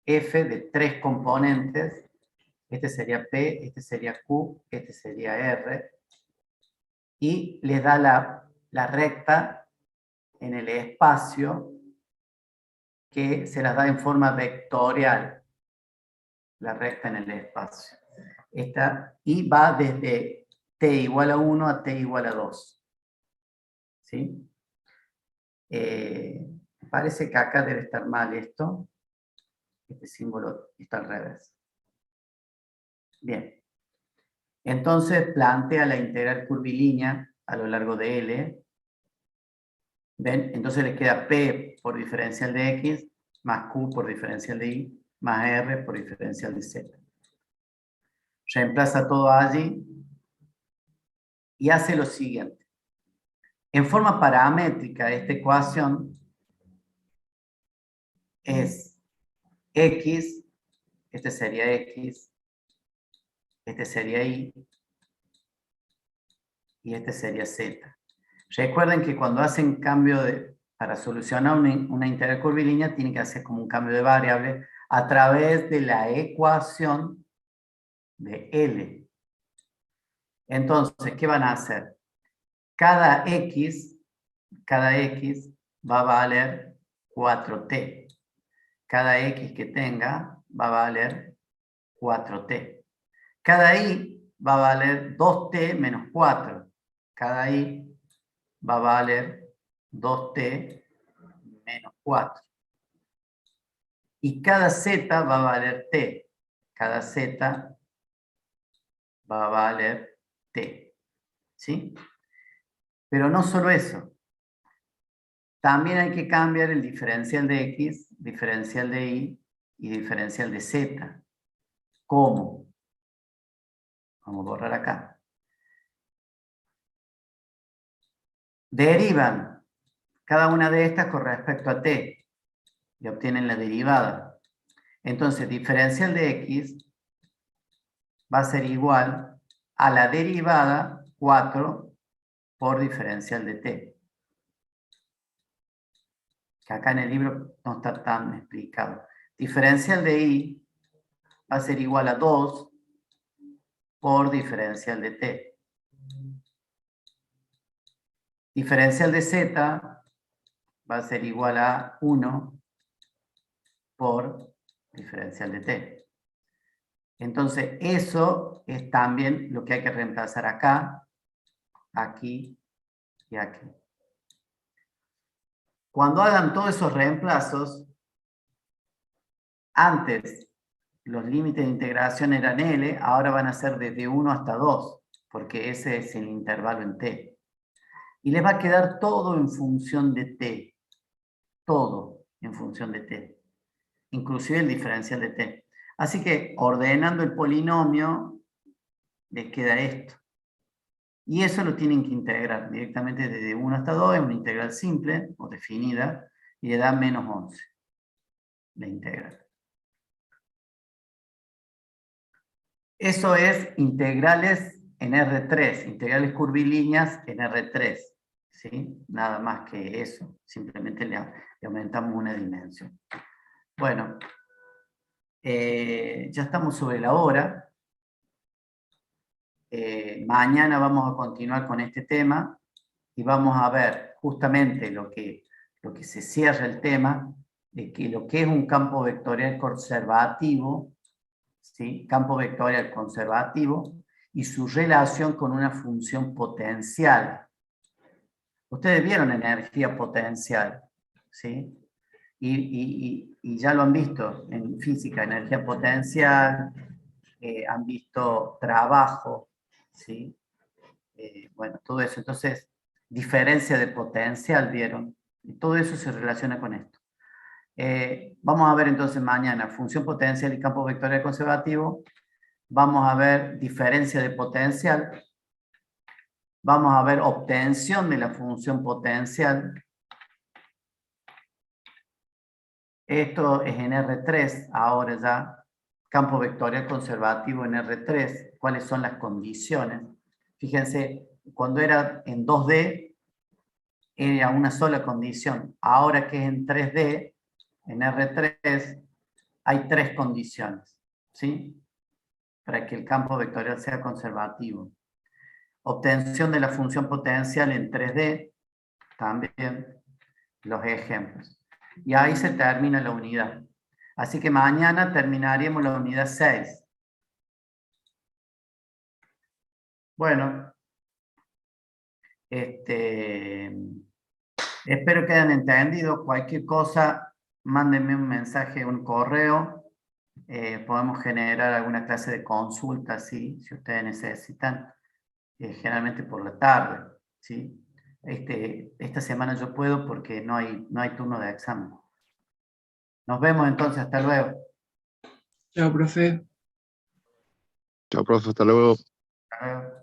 F de 3 componentes. Este sería P, este sería Q, este sería R. Y les da la recta en el espacio que se las da en forma vectorial. La recta en el espacio. Y va desde t igual a 1 a t igual a 2. ¿Sí? Parece que acá debe estar mal esto. Este símbolo está al revés. Bien. Entonces plantea la integral curvilínea a lo largo de L ¿Ven? Entonces les queda P por diferencial de X, más Q por diferencial de Y, más R por diferencial de Z. Reemplaza todo allí y hace lo siguiente. En forma paramétrica, esta ecuación es X, este sería X, este sería Y, y este sería Z. Recuerden que cuando hacen cambio para solucionar una integral curvilínea, tienen que hacer como un cambio de variable a través de la ecuación de L. Entonces, ¿qué van a hacer? Cada X va a valer 4t. Cada X que tenga va a valer 4t. Cada Y va a valer 2t menos 4. Cada Y va a valer 2t menos 4. Y cada Z va a valer t. Cada Z va a valer t. ¿Sí? Pero no solo eso. También hay que cambiar el diferencial de X, diferencial de Y y diferencial de Z. ¿Cómo? Vamos a borrar acá. Derivan cada una de estas con respecto a t y obtienen la derivada. Entonces, diferencial de X va a ser igual a la derivada 4 por diferencial de t. Que acá en el libro no está tan explicado. Diferencial de Y va a ser igual a 2 por diferencial de t. Diferencial de Z va a ser igual a 1 por diferencial de t. Entonces, eso es también lo que hay que reemplazar acá, aquí y aquí. Cuando hagan todos esos reemplazos, antes los límites de integración eran L, ahora van a ser desde 1 hasta 2, porque ese es el intervalo en t. Y les va a quedar todo en función de t. Todo en función de t. Inclusive el diferencial de t. Así que ordenando el polinomio, les queda esto. Y eso lo tienen que integrar directamente desde 1 hasta 2, es una integral simple o definida, y le da menos 11. La integral. Eso es integrales en R3, integrales curvilíneas en R3. ¿Sí? Nada más que eso, simplemente le aumentamos una dimensión. Bueno, ya estamos sobre la hora. Mañana vamos a continuar con este tema y vamos a ver justamente lo que se cierra el tema, de que lo que es un campo vectorial conservativo, ¿sí? Campo vectorial conservativo y su relación con una función potencial. Ustedes vieron energía potencial, ¿sí? Y ya lo han visto en física, energía potencial, han visto trabajo, ¿sí? Bueno, todo eso. Entonces, diferencia de potencial, ¿vieron? Y todo eso se relaciona con esto. Vamos a ver entonces mañana función potencial y campo vectorial conservativo. Vamos a ver diferencia de potencial. Vamos a ver obtención de la función potencial. Esto es en R3, ahora ya. Campo vectorial conservativo en R3. ¿Cuáles son las condiciones? Fíjense, cuando era en 2D, era una sola condición. Ahora que es en 3D, en R3, hay 3 condiciones, ¿sí? Para que el campo vectorial sea conservativo. Obtención de la función potencial en 3D, también los ejemplos. Y ahí se termina la unidad. Así que mañana terminaríamos la unidad 6. Bueno, espero que hayan entendido. Cualquier cosa, mándenme un mensaje, un correo. Podemos generar alguna clase de consulta, ¿sí? Si ustedes necesitan, generalmente por la tarde, ¿sí? esta semana yo puedo porque no hay turno de examen. Nos vemos entonces, hasta luego. Chao, profe. Chao, profe, hasta luego. Hasta luego.